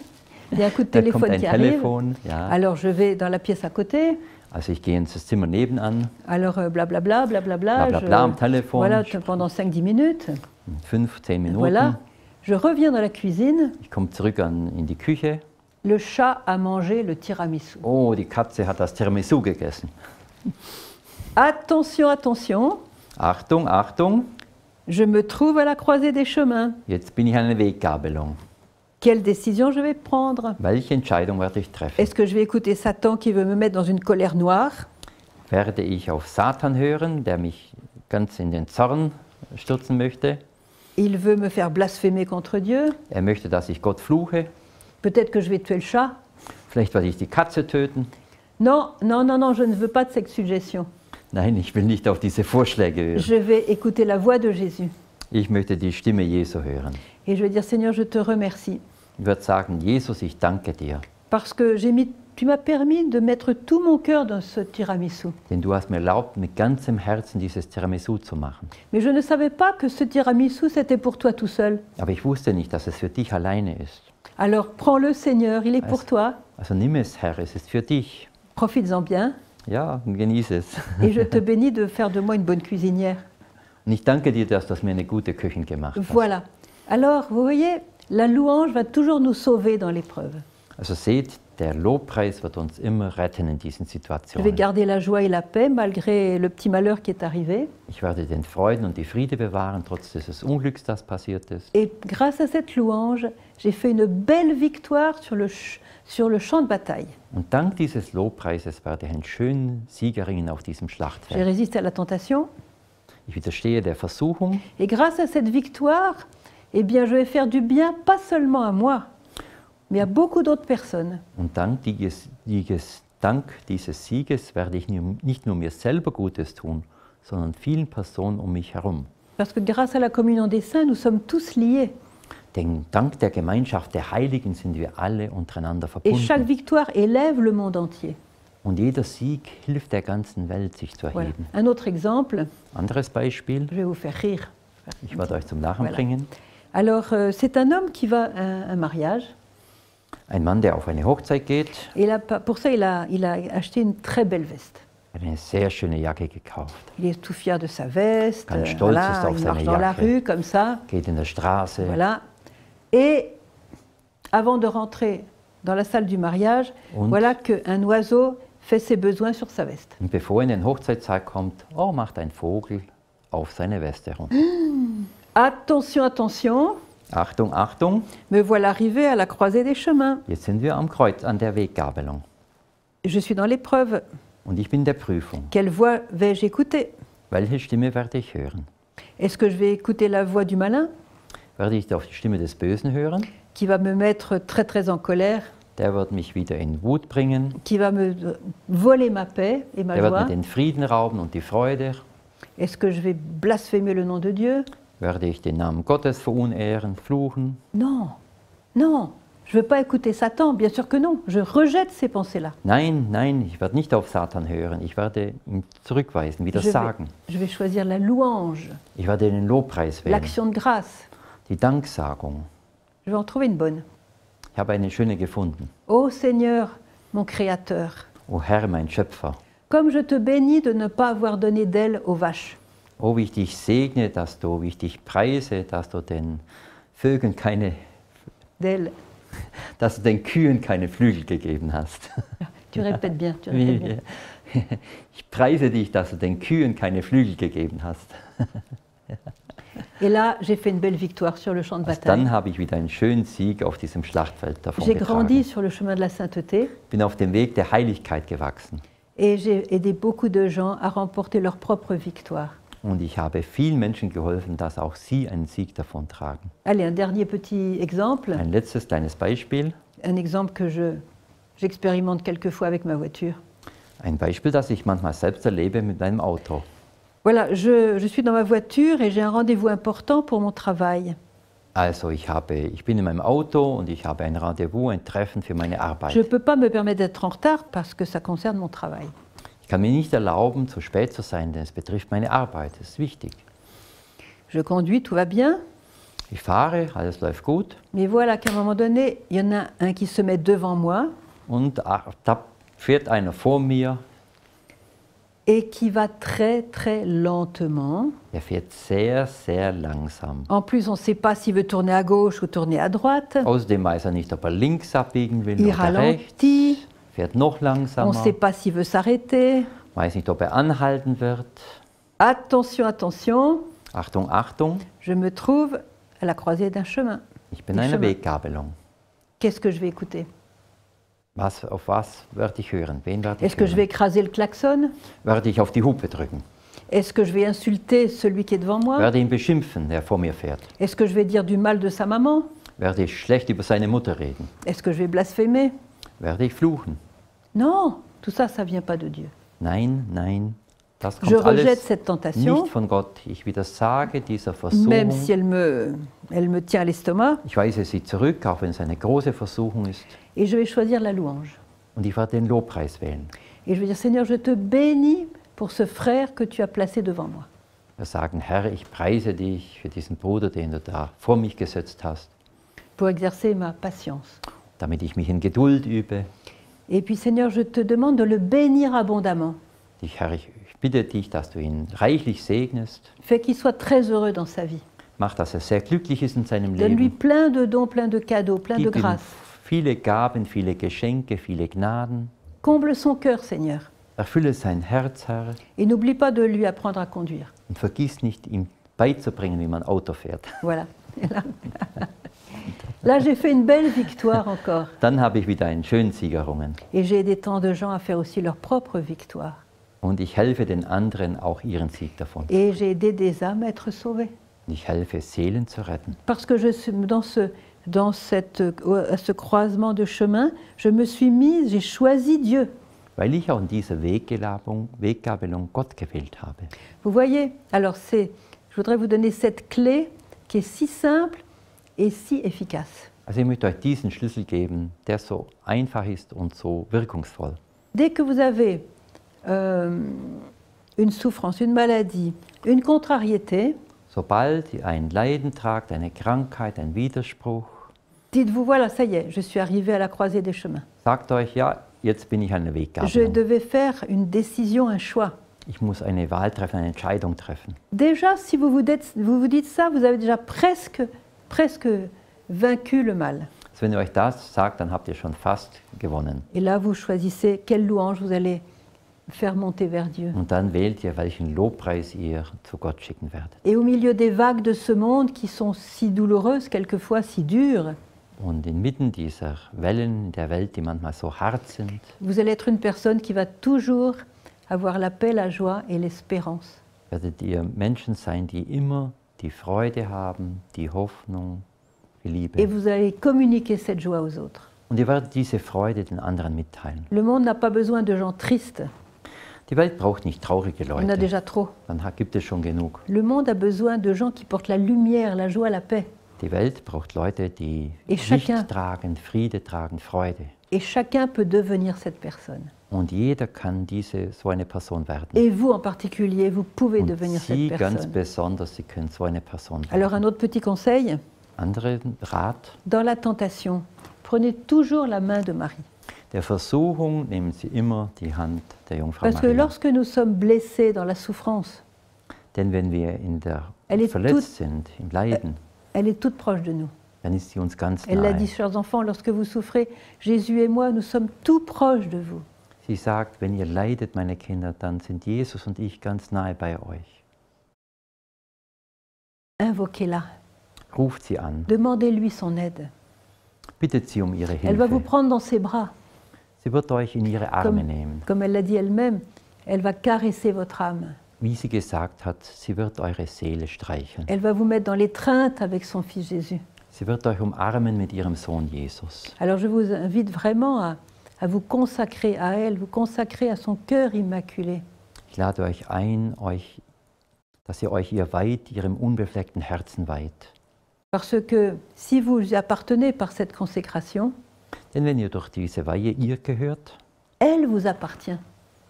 Il y a un coup de Da kommt téléphone ein qui arrive. Telefon, ja. Alors, je vais dans la pièce à côté. Also ich gehe ins Zimmer nebenan, Alors, blablabla. Blablabla am Telefon. Voilà, pendant 5-10 minutes. 5-10 Minuten. Voilà. Je reviens dans la cuisine, Ich komme zurück in die Küche. le chat a mangé le tiramisu. Oh, die Katze hat das Tiramisu gegessen. Attention, attention, Achtung, Achtung, je me trouve à la croisée des chemins. jetzt bin ich an einer Weggabelung. Quelle décision je vais prendre? Welche Entscheidung werde ich treffen? Est-ce que je vais écouter Satan qui veut me mettre dans une colère noire? Werde ich auf Satan hören, der mich ganz in den Zorn stürzen möchte? Il veut me faire blasphémer contre Dieu. Er möchte, dass ich Gott fluche. Peut-être que je vais tuer le chat. Vielleicht werde ich die Katze töten. Non, non, non, non, je ne veux pas de cette suggestion. Nein, ich will nicht auf diese Vorschläge hören. Je vais écouter la voix de Jésus. Ich möchte die Stimme Jesu hören. Et je vais dire, Seigneur, je te remercie. Ich werde sagen, Jesus, ich danke dir, Parce que tu m'as permis de mettre tout mon cœur dans ce tiramisu. denn du hast mir erlaubt, mit ganzem Herzen dieses Tiramisu zu machen. Mais je ne savais pas que ce tiramisu, c'était pour toi tout seul. Aber ich wusste nicht, dass es für dich alleine ist. Alors prends-le, Seigneur, il est pour toi. Also nimm es, Herr, es ist für dich. Profites-en bien. Ja, genieße es. Et je te bénis de faire de moi une bonne cuisinière. Und ich danke dir, dass du aus mir eine gute Köchin gemacht hast. Voilà. Alors, vous voyez, la louange va toujours nous sauver dans l'épreuve. Also seht, der Lobpreis wird uns immer retten in diesen Je vais Situationen. garder la joie et la paix malgré le petit malheur qui est arrivé. Ich werde den Freuden und die Friede bewahren, trotz dieses Unglücks, das passiert ist. Et grâce à cette louange, j'ai fait une belle victoire sur le champ de bataille. Und dank dieses Lobpreises werde ich einen schönen Sieg erringen auf diesem J'ai Schlachtfeld. résisté à la tentation. Ich widerstehe der Versuchung Et grâce à cette victoire, eh bien, je vais faire du bien, pas seulement à moi, mais à beaucoup d'autres personnes. und dank dieses Sieges werde ich nicht nur mir selber Gutes tun, sondern vielen Personen um mich herum. Parce que grâce à la communion des saints, nous sommes tous liés. Denn dank der Gemeinschaft der Heiligen sind wir alle untereinander Et chaque verbunden. victoire élève le monde entier. Und jeder Sieg hilft der ganzen Welt, sich zu Voilà. erheben. Un autre exemple, Anderes Beispiel, je vais vous faire rire. ich werde euch zum Lachen Voilà. bringen. Alors, c'est un homme qui va à un mariage. Ein Mann, der auf eine Hochzeit geht, Et là, pour ça, il a acheté une très belle veste. hat eine sehr schöne Jacke gekauft. Il est tout fier de sa veste. Ganz stolz Voilà, ist er auf il seine marche dans la Jacke. rue comme ça. Geht in der Straße. Voilà. Et avant de rentrer dans la salle du mariage, Und? voilà qu'un oiseau fait ses besoins sur sa veste. Und bevor er in den Hochzeitssaal kommt, macht ein Vogel auf seine Weste herum. Attention, attention, Achtung, Achtung, me voilà arrivé à la croisée des chemins. jetzt sind wir am Kreuz, an der Weggabelung. Je suis dans l'épreuve. Und ich bin in der Prüfung. Quelle voix vais-je écouter? Welche Stimme werde ich hören? Est-ce que je vais écouter la voix du malin Werde ich auf die Stimme des Bösen hören? qui va me mettre très très en colère, Der wird mich wieder in Wut bringen. qui va me voler ma paix et ma Der wird mir joie? den Frieden rauben und die Freude. Est-ce que je vais blasphémer le nom de Dieu? Werde ich den Namen Gottes verunehren, fluchen? Non, non, je ne veux pas écouter Satan, bien sûr que non. Je rejette ces pensées-là. Nein, nein, ich werde nicht auf Satan hören. Ich werde ihn zurückweisen, widersagen. Je vais choisir la louange, Ich werde den Lobpreis wählen, l'action de grâce. die Danksagung. Je vais en trouver une bonne. Ich habe eine schöne gefunden. Ô Seigneur, mon Créateur, O Herr, mein Schöpfer, comme je te bénis de ne pas avoir donné d'ailes aux vaches. oh, wie ich dich segne, wie ich dich preise, dass du den Vögeln D'ailes. dass du den Kühen keine Flügel gegeben hast. Tu répètes bien, tu répètes bien. Ich preise dich, dass du den Kühen keine Flügel gegeben hast. Et là, j'ai fait une belle victoire sur le champ de Also bataille. dann habe ich wieder einen schönen Sieg auf diesem Schlachtfeld davon J'ai grandi getragen. sur le chemin de la sainteté Bin auf dem Weg der Heiligkeit gewachsen. et j'ai aidé beaucoup de gens à remporter leur propre victoire. Und ich habe vielen Menschen geholfen, dass auch sie einen Sieg davontragen. Allez, un dernier petit exemple, Ein letztes kleines Beispiel. un exemple que j'expérimente quelquefois avec ma voiture. Ein Beispiel, das ich manchmal selbst erlebe mit meinem Auto. Voilà, je suis dans ma voiture et j'ai un rendez-vous important pour mon travail. Also ich bin in meinem Auto und ich habe ein Rendezvous, ein Treffen für meine Arbeit. Je ne peux pas me permettre d'être en retard parce que ça concerne mon travail. Ich kann mir nicht erlauben, zu spät zu sein, denn es betrifft meine Arbeit. Das ist wichtig. Je conduis, tout va bien, Ich fahre, alles läuft gut mais voilà qu'à un moment donné, il y en a un qui se met devant moi und da fährt einer vor mir et qui va très très lentement. Er fährt sehr, sehr langsam. En plus, on ne sait pas s'il veut tourner à gauche ou tourner à droite. Außerdem weiß er nicht, ob er links abbiegen will Il oder rechts. ralentit. Fährt noch On ne langsamer. sait pas s'il veut s'arrêter. Weiß nicht, ob er anhalten wird. Attention, attention, Achtung, Achtung. je me trouve à la croisée d'un chemin. Ich bin Die an einer Chemin. Weggabelung. Qu'est-ce que je vais écouter? Auf was werde ich hören? Wen werde ich Est-ce que je vais hören? écraser le klaxon? Werde ich auf die Hupe drücken? Est-ce que je vais insulter celui qui est devant moi? Werde ihn beschimpfen, der vor mir fährt? Est-ce que je vais dire du mal de sa maman? Werde ich schlecht über seine Mutter reden? Est-ce que je vais blasphémer? Werde ich fluchen? Non, tout ça, ça ne vient pas de Dieu. Nein, nein, das Je kommt rejette alles cette tentation, nicht von Gott. Ich widersage dieser même Versuchung. si elle me tient à l'estomac, Ich weise sie zurück, auch wenn es eine große Versuchung ist. et je vais choisir la louange. Und ich werde den Lobpreis wählen. Et je vais dire, Seigneur, je te bénis pour ce frère que tu as placé devant moi. Wir sagen, Herr, ich preise dich für diesen Bruder, den du da vor mich gesetzt hast, Pour exercer ma patience. damit ich mich in Geduld übe. Et puis Seigneur, je te demande de le bénir abondamment. Herr, ich bitte dich, dass du ihn reichlich segnest. Fais qu'il soit très heureux dans sa vie. Mach, dass er sehr glücklich ist in seinem Donne-lui Leben. plein de dons, plein de cadeaux, plein de Gib ihm grâces. viele Gaben, viele Geschenke, viele Gnaden. Comble son cœur, Seigneur. Erfülle sein Herz, Herr, Et n'oublie pas de lui apprendre à conduire. und vergiss nicht, ihm beizubringen, wie man Auto fährt. Voilà. Et là, j'ai fait une belle victoire encore. Dann habe ich wieder einen schönen Sieg errungen. Et j'ai aidé tant de gens à faire aussi leur propre victoire. Und ich helfe den anderen auch ihren Sieg davon. Et j'ai aidé des âmes à être sauvées. Und ich helfe, Seelen zu retten. Parce que je suis à ce croisement de chemin, je me suis mise, j'ai choisi Dieu. Weil ich auch in dieser Weggabelung Gott gewählt habe. Vous voyez, alors je voudrais vous donner cette clé qui est si simple et si efficace. Also ich möchte euch diesen Schlüssel geben, der so einfach ist und so wirkungsvoll. Dès que vous avez une souffrance, une maladie, une contrariété, Sobald ihr ein Leiden tragt, eine Krankheit, ein Widerspruch, dites-vous, voilà, ça y est, je suis arrivé à la croisée des chemins. sagt euch, ja, jetzt bin ich an der Je Weggabelung. devais faire une décision, un choix. Ich muss eine Wahl treffen, eine Entscheidung treffen. Déjà, si vous vous dites ça, vous avez déjà presque vaincu le mal. Also wenn ihr euch das sagt, dann habt ihr schon fast gewonnen. Et là, vous choisissez quelle louange vous allez faire monter vers Dieu. Und dann wählt ihr, welchen Lobpreis ihr zu Gott schicken werdet. Et au milieu des vagues de ce monde qui sont si douloureuses, quelquefois si dures, Und inmitten dieser Wellen der Welt, die manchmal so hart sind, vous allez être une personne qui va toujours avoir la paix, la joie et l'espérance. werdet ihr Menschen sein, die immer die Freude haben, die Hoffnung, die Liebe. Et vous allez communiquer cette joie aux autres. Und ihr werdet diese Freude den anderen mitteilen. Le monde n'a pas besoin de gens tristes. Die Welt braucht nicht traurige On en a Leute, déjà trop. dann gibt es schon genug. Le monde a besoin de gens qui portent la lumière, la joie, la paix. Die Welt braucht Leute, die Et chacun- Licht tragen, Friede tragen, Freude. Et chacun peut devenir cette personne. Und jeder kann so eine Person werden. Et vous en particulier, vous pouvez Und devenir Sie cette ganz personne. besonders, Sie können so eine Person Alors un werden. autre petit conseil, Anderen Rat, dans la tentation, prenez toujours la main de Marie. der Versuchung nehmen Sie immer die Hand der Jungfrau Parce que Maria. lorsque nous sommes blessés dans la souffrance, Denn wenn wir in der Elle est verletzt sind, im Leiden, elle est toute proche de nous. dann ist sie uns ganz Elle l'a nahe. dit, chers enfants, lorsque vous souffrez, Jésus et moi, nous sommes tout proches de vous. Sie sagt, wenn ihr leidet, meine Kinder, dann sind Jesus und ich ganz nahe bei euch. Invoquez-la, Ruft sie an, demandez-lui son aide. bittet sie um ihre Elle va vous Hilfe. prendre dans ses bras. Sie wird euch in ihre Arme nehmen. Comme elle l'a dit elle-même, elle va caresser votre âme. Wie sie gesagt hat, sie wird eure Seele streicheln. Elle va vous mettre dans l'étreinte avec son Fils Jésus. Sie wird euch umarmen mit ihrem Sohn Jesus. Alors je vous invite vraiment à vous consacrer à elle, vous consacrer à son cœur immaculé. Ich lade euch ein, dass ihr euch ihr weiht, ihrem unbefleckten Herzen weiht. Parce que si vous appartenez par cette consécration, Denn wenn ihr durch diese Weihe ihr gehört, elle vous appartient.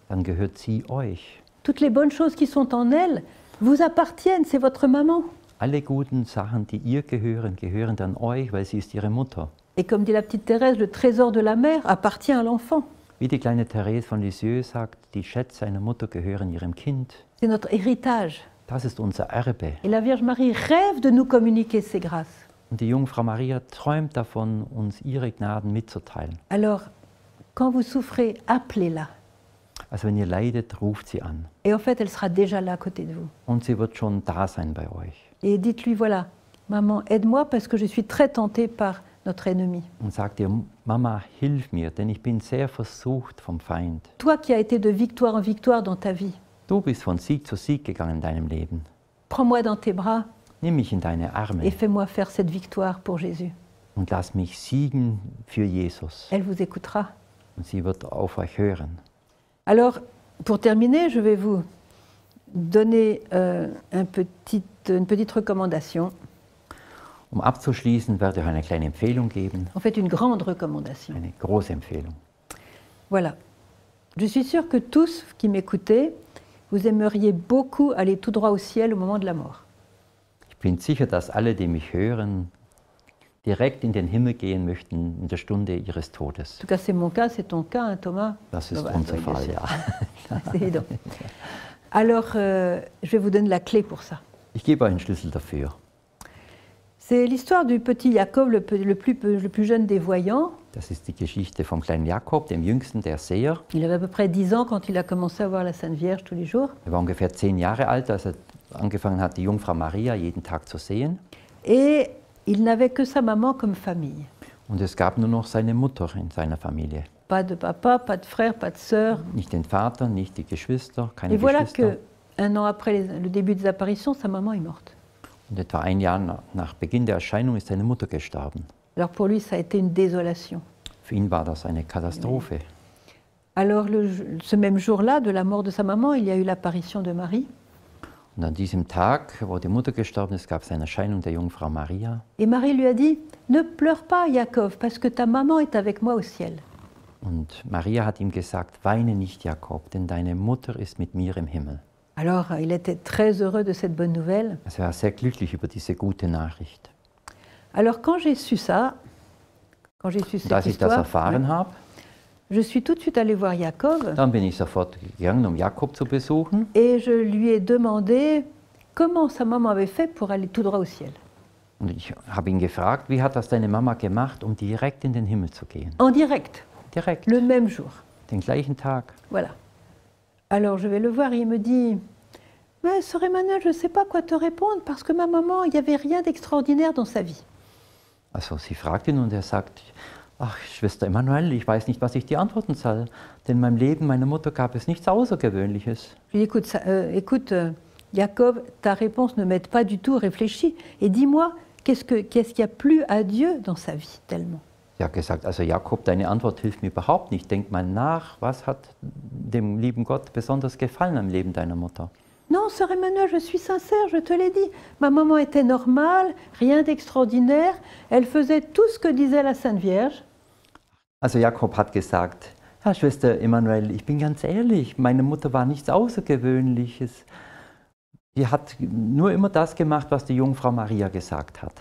dann gehört sie euch. Toutes les bonnes choses qui sont en elle vous appartiennent, c'est votre maman. Alle guten Sachen, die ihr gehören, gehören dann euch, weil sie ist ihre Mutter. Et comme dit la petite Thérèse, le trésor de la mère appartient à l'enfant. Wie die kleine Therese von Lisieux sagt, die Schätze einer Mutter gehören ihrem Kind. C'est notre héritage. Das ist unser Erbe. Et la Vierge Marie rêve de nous communiquer ces grâces. Und die Jungfrau Maria träumt davon, uns ihre Gnaden mitzuteilen. Alors, quand vous souffrez, appelez-la. Also wenn ihr leidet, ruft sie an. Et en fait, elle sera déjà là à côté de vous. Und sie wird schon da sein bei euch. Et dites-lui, voilà, maman, aide-moi parce que je suis très tentée par notre ennemi. Und sagt ihr, Mama, hilf mir, denn ich bin sehr versucht vom Feind. Toi qui as été de victoire en victoire dans ta vie, Du bist von Sieg zu Sieg gegangen in deinem Leben. prends-moi dans tes bras Nimm mich in deine Arme et fais-moi faire cette victoire pour Jésus. und lass mich siegen für Jesus. Elle vous écoutera. Und sie wird auf euch hören. Alors, pour terminer, je vais vous donner une petite recommandation, Um abzuschließen, werde ich eine kleine Empfehlung geben, en fait une grande recommandation. eine große Empfehlung. Voilà. Je suis sûre que tous qui m'écoutez, vous aimeriez beaucoup aller tout droit au ciel au moment de la mort. Ich bin sicher, dass alle, die mich hören, direkt in den Himmel gehen möchten in der Stunde ihres Todes. En tout cas, c'est mon cas, c'est ton cas, hein, Thomas. Das ist Ah bah, unser oui, bien Fall, sûr. ja. C'est évident. Alors, je vais vous donner la clé pour ça. Ich gebe euch einen Schlüssel dafür. C'est l'histoire du petit Jacob, le plus jeune des voyants. Das ist die Geschichte vom kleinen Jakob, dem jüngsten der Seher. Il avait à peu près 10 ans quand il a commencé à voir la Sainte Vierge tous les jours. Er war ungefähr 10 Jahre alt, als er angefangen hat, die Jungfrau Maria jeden Tag zu sehen. Et il n'avait que sa maman comme famille. Und es gab nur noch seine Mutter in seiner Familie. Pas de papa, pas de frère, pas de sœur. Nicht den Vater, nicht die Geschwister, keine Et voilà Geschwister. qu'un an après le début des apparitions, sa maman est morte. Und etwa ein Jahr nach Beginn der Erscheinung ist seine Mutter gestorben. Alors pour lui, ça a été une désolation. Für ihn war das eine Katastrophe. Alors ce même jour-là, de la mort de sa maman, il y a eu l'apparition de Marie. Und an diesem Tag, wo die Mutter gestorben ist, gab es eine Erscheinung der Jungfrau Maria. Et Marie lui a dit, ne pleure pas, Jacob, parce que ta maman est avec moi au ciel. Und Maria hat ihm gesagt, weine nicht, Jakob, denn deine Mutter ist mit mir im Himmel. Alors il était très heureux de cette bonne nouvelle. Also er war sehr glücklich über diese gute Nachricht. Alors quand j'ai su ça, quand j'ai su Und cette als ich das histoire, erfahren habe, je suis tout de suite allée voir Jacob dann bin ich sofort gegangen, um Jakob zu besuchen. et je lui ai demandé comment sa maman avait fait pour aller tout droit au ciel. Und ich habe ihn gefragt, wie hat das deine Mama gemacht, um direkt in den Himmel zu gehen? En direct, Direkt, le même jour. den gleichen Tag. Voilà. Alors je vais le voir et il me dit, mais Sœur Emmanuel, je ne sais pas quoi te répondre parce que ma maman, il n'y avait rien d'extraordinaire dans sa vie. Also sie fragt ihn und er sagt, ach Schwester Emanuel, ich weiß nicht, was ich dir antworten soll, denn in meinem Leben meiner Mutter gab es nichts Außergewöhnliches. Je lui dis, écoute, Jacob, ta réponse ne m'aide pas du tout, réfléchis et dis-moi, qu'est-ce qui a plu à Dieu dans sa vie tellement. Sie hat gesagt, also Jakob, deine Antwort hilft mir überhaupt nicht. Denk mal nach, was hat dem lieben Gott besonders gefallen am Leben deiner Mutter? Non, Sœur Emmanuel, je suis sincère, je te l'ai dit. Ma maman était normale, rien d'extraordinaire. Elle faisait tout ce que disait la Sainte Vierge. Also Jakob hat gesagt, ja, Schwester Emanuel, ich bin ganz ehrlich, meine Mutter war nichts Außergewöhnliches. Sie hat nur immer das gemacht, was die Jungfrau Maria gesagt hat.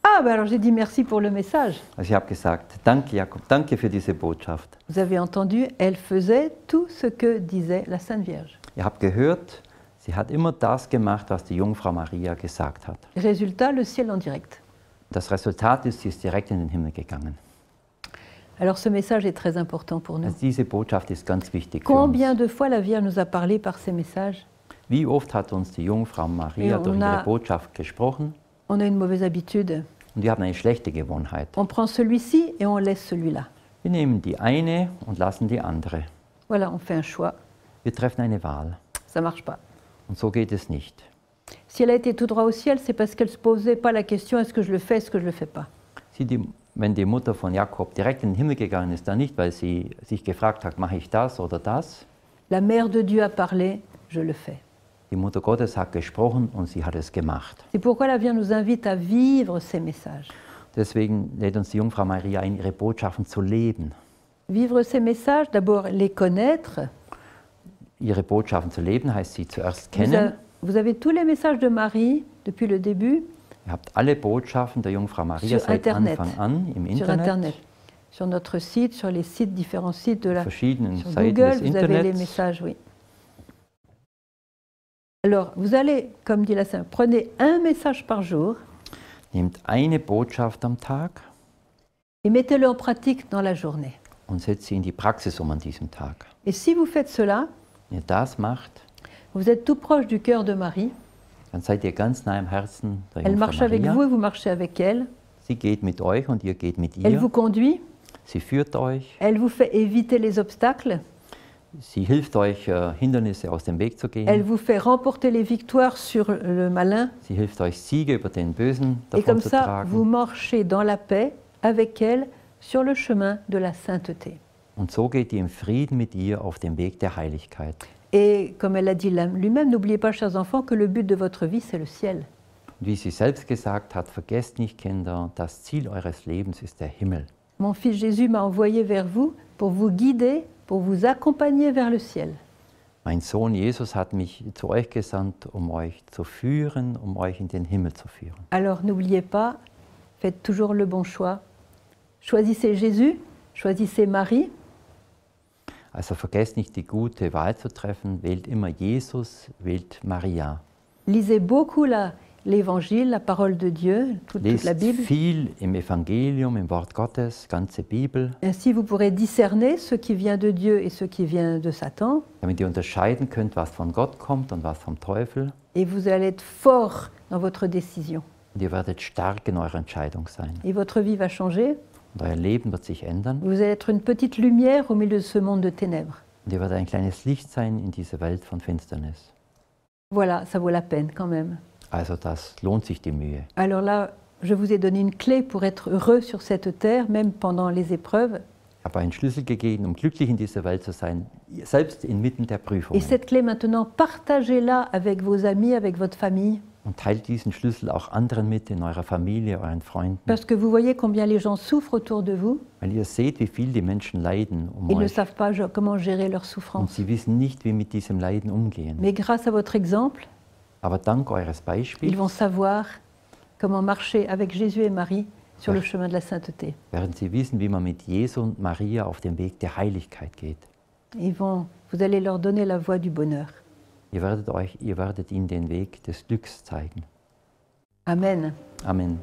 Ah, ben alors j'ai dit merci pour le message. Also ich habe gesagt, danke Jakob, danke für diese Botschaft. Vous avez entendu, elle faisait tout ce que disait la Sainte Vierge. Ihr habt gehört, sie hat immer das gemacht, was die Jungfrau Maria gesagt hat. Résultat, le ciel en direct. Das Resultat ist, sie ist direkt in den Himmel gegangen. Alors ce message est très important pour nous. Also diese Botschaft ist ganz wichtig für Combien uns. de fois la Vierge nous a parlé par ces messages? Wie oft hat uns die Jungfrau Maria Et durch on a- ihre Botschaft gesprochen? On a une mauvaise habitude. Und wir haben eine schlechte Gewohnheit. On prend celui-ci et on laisse celui-là. Wir nehmen die eine und lassen die andere. Voilà, on fait un choix. Wir treffen eine Wahl. Ça ne marche pas. Und so geht es nicht. Si elle a été tout droit au ciel, c'est parce qu'elle ne se posait pas la question est-ce que je le fais, est-ce que je ne le fais pas. Wenn die Mutter von Jakob direkt in den Himmel gegangen ist, dann nicht, weil sie sich gefragt hat, mache ich das oder das. La mère de Dieu a parlé, je le fais. Die Mutter Gottes hat gesprochen und sie hat es gemacht. C'est pourquoi la Vierge nous invite à vivre ces messages. Deswegen lädt uns die Jungfrau Maria ein, ihre Botschaften zu leben. Vivre ces messages, d'abord les connaître. Ihre Botschaften zu leben heißt, sie zuerst kennen. Vous avez tous les messages de Marie depuis le début Ihr habt alle Botschaften der Jungfrau Maria Sur seit Internet. Anfang an im sur Internet. Internet. sur notre site, sur les sites, différents sites de la verschiedenen sur Seiten Google, des vous avez les Internets. messages, oui. Alors, vous allez, comme dit la Sainte, prenez un message par jour Nehmt eine Botschaft am Tag et mettez-le en pratique dans la journée. und setzt sie in die Praxis um an diesem Tag. Et si vous faites cela, Wenn ihr das macht, vous êtes tout proche du cœur de Marie. dann seid ihr ganz nah im Herzen der Elle Jungfrau marche avec Maria. vous et vous marchez avec elle. Sie geht mit euch und ihr geht mit Elle vous ihr. conduit, Sie führt euch. elle vous fait éviter les obstacles, Sie hilft euch, Hindernisse aus dem Weg zu elle gehen. vous fait remporter les victoires sur le malin. Sie hilft euch, Siege über den Bösen Et comme davon zu ça, vous tragen. marchez dans la paix avec elle sur le chemin de la sainteté. Und so geht ihr im Frieden mit ihr auf dem Weg der Heiligkeit. Et comme elle a dit lui-même, n'oubliez pas, chers enfants, que le but de votre vie, c'est le ciel. Und wie sie selbst gesagt hat, vergesst nicht, Kinder, das Ziel eures Lebens ist der Himmel. Mon fils Jésus m'a envoyé vers vous pour vous guider, pour vous accompagner vers le ciel. Mein Sohn Jesus hat mich zu euch gesandt, um euch zu führen, um euch in den Himmel zu führen. Alors n'oubliez pas, faites toujours le bon choix. Choisissez Jésus, choisissez Marie, Also vergesst nicht, die gute Wahl zu treffen. Wählt immer Jesus, wählt Maria. lisez beaucoup l'Évangile, la parole de Dieu, toute Lest la Bible. viel im Evangelium, im Wort Gottes, ganze Bibel, Ainsi, vous pourrez discerner ce qui vient de Dieu et ce qui vient de Satan. damit ihr unterscheiden könnt, was von Gott kommt und was vom Teufel. Et vous allez être fort dans votre décision. Und ihr werdet stark in eurer Entscheidung sein. Et votre vie va changer. Und euer Leben wird sich ändern. Vous allez être une petite lumière au milieu de ce monde de ténèbres. Und ihr werdet ein kleines Licht sein in dieser Welt von Finsternis. Voilà, ça vaut la peine quand même. Also das lohnt sich die Mühe. Alors là, je vous ai donné une clé pour être heureux sur cette terre, même pendant les épreuves. Ich habe einen Schlüssel gegeben, um glücklich in dieser Welt zu sein, selbst inmitten der Et Prüfungen. cette clé maintenant, partagez-la avec vos amis, avec votre famille. Und teilt diesen Schlüssel auch anderen mit, in eurer Familie, euren Freunden. Parce que vous voyez combien les gens souffrent autour de vous. Weil ihr seht, wie viel die Menschen leiden um Ils ne euch. savent pas comment gérer leur Und souffrance. sie wissen nicht, wie mit diesem Leiden umgehen. Mais grâce à votre exemple, Aber dank eures ils Beispiels vont savoir comment marcher avec Jésus et Marie sur le chemin de la sainteté. werden sie wissen, wie man mit Jesu und Maria auf dem Weg der Heiligkeit geht. Vous allez leur donner la voie du bonheur. Ihr werdet ihnen den Weg des Glücks zeigen. Amen. Amen.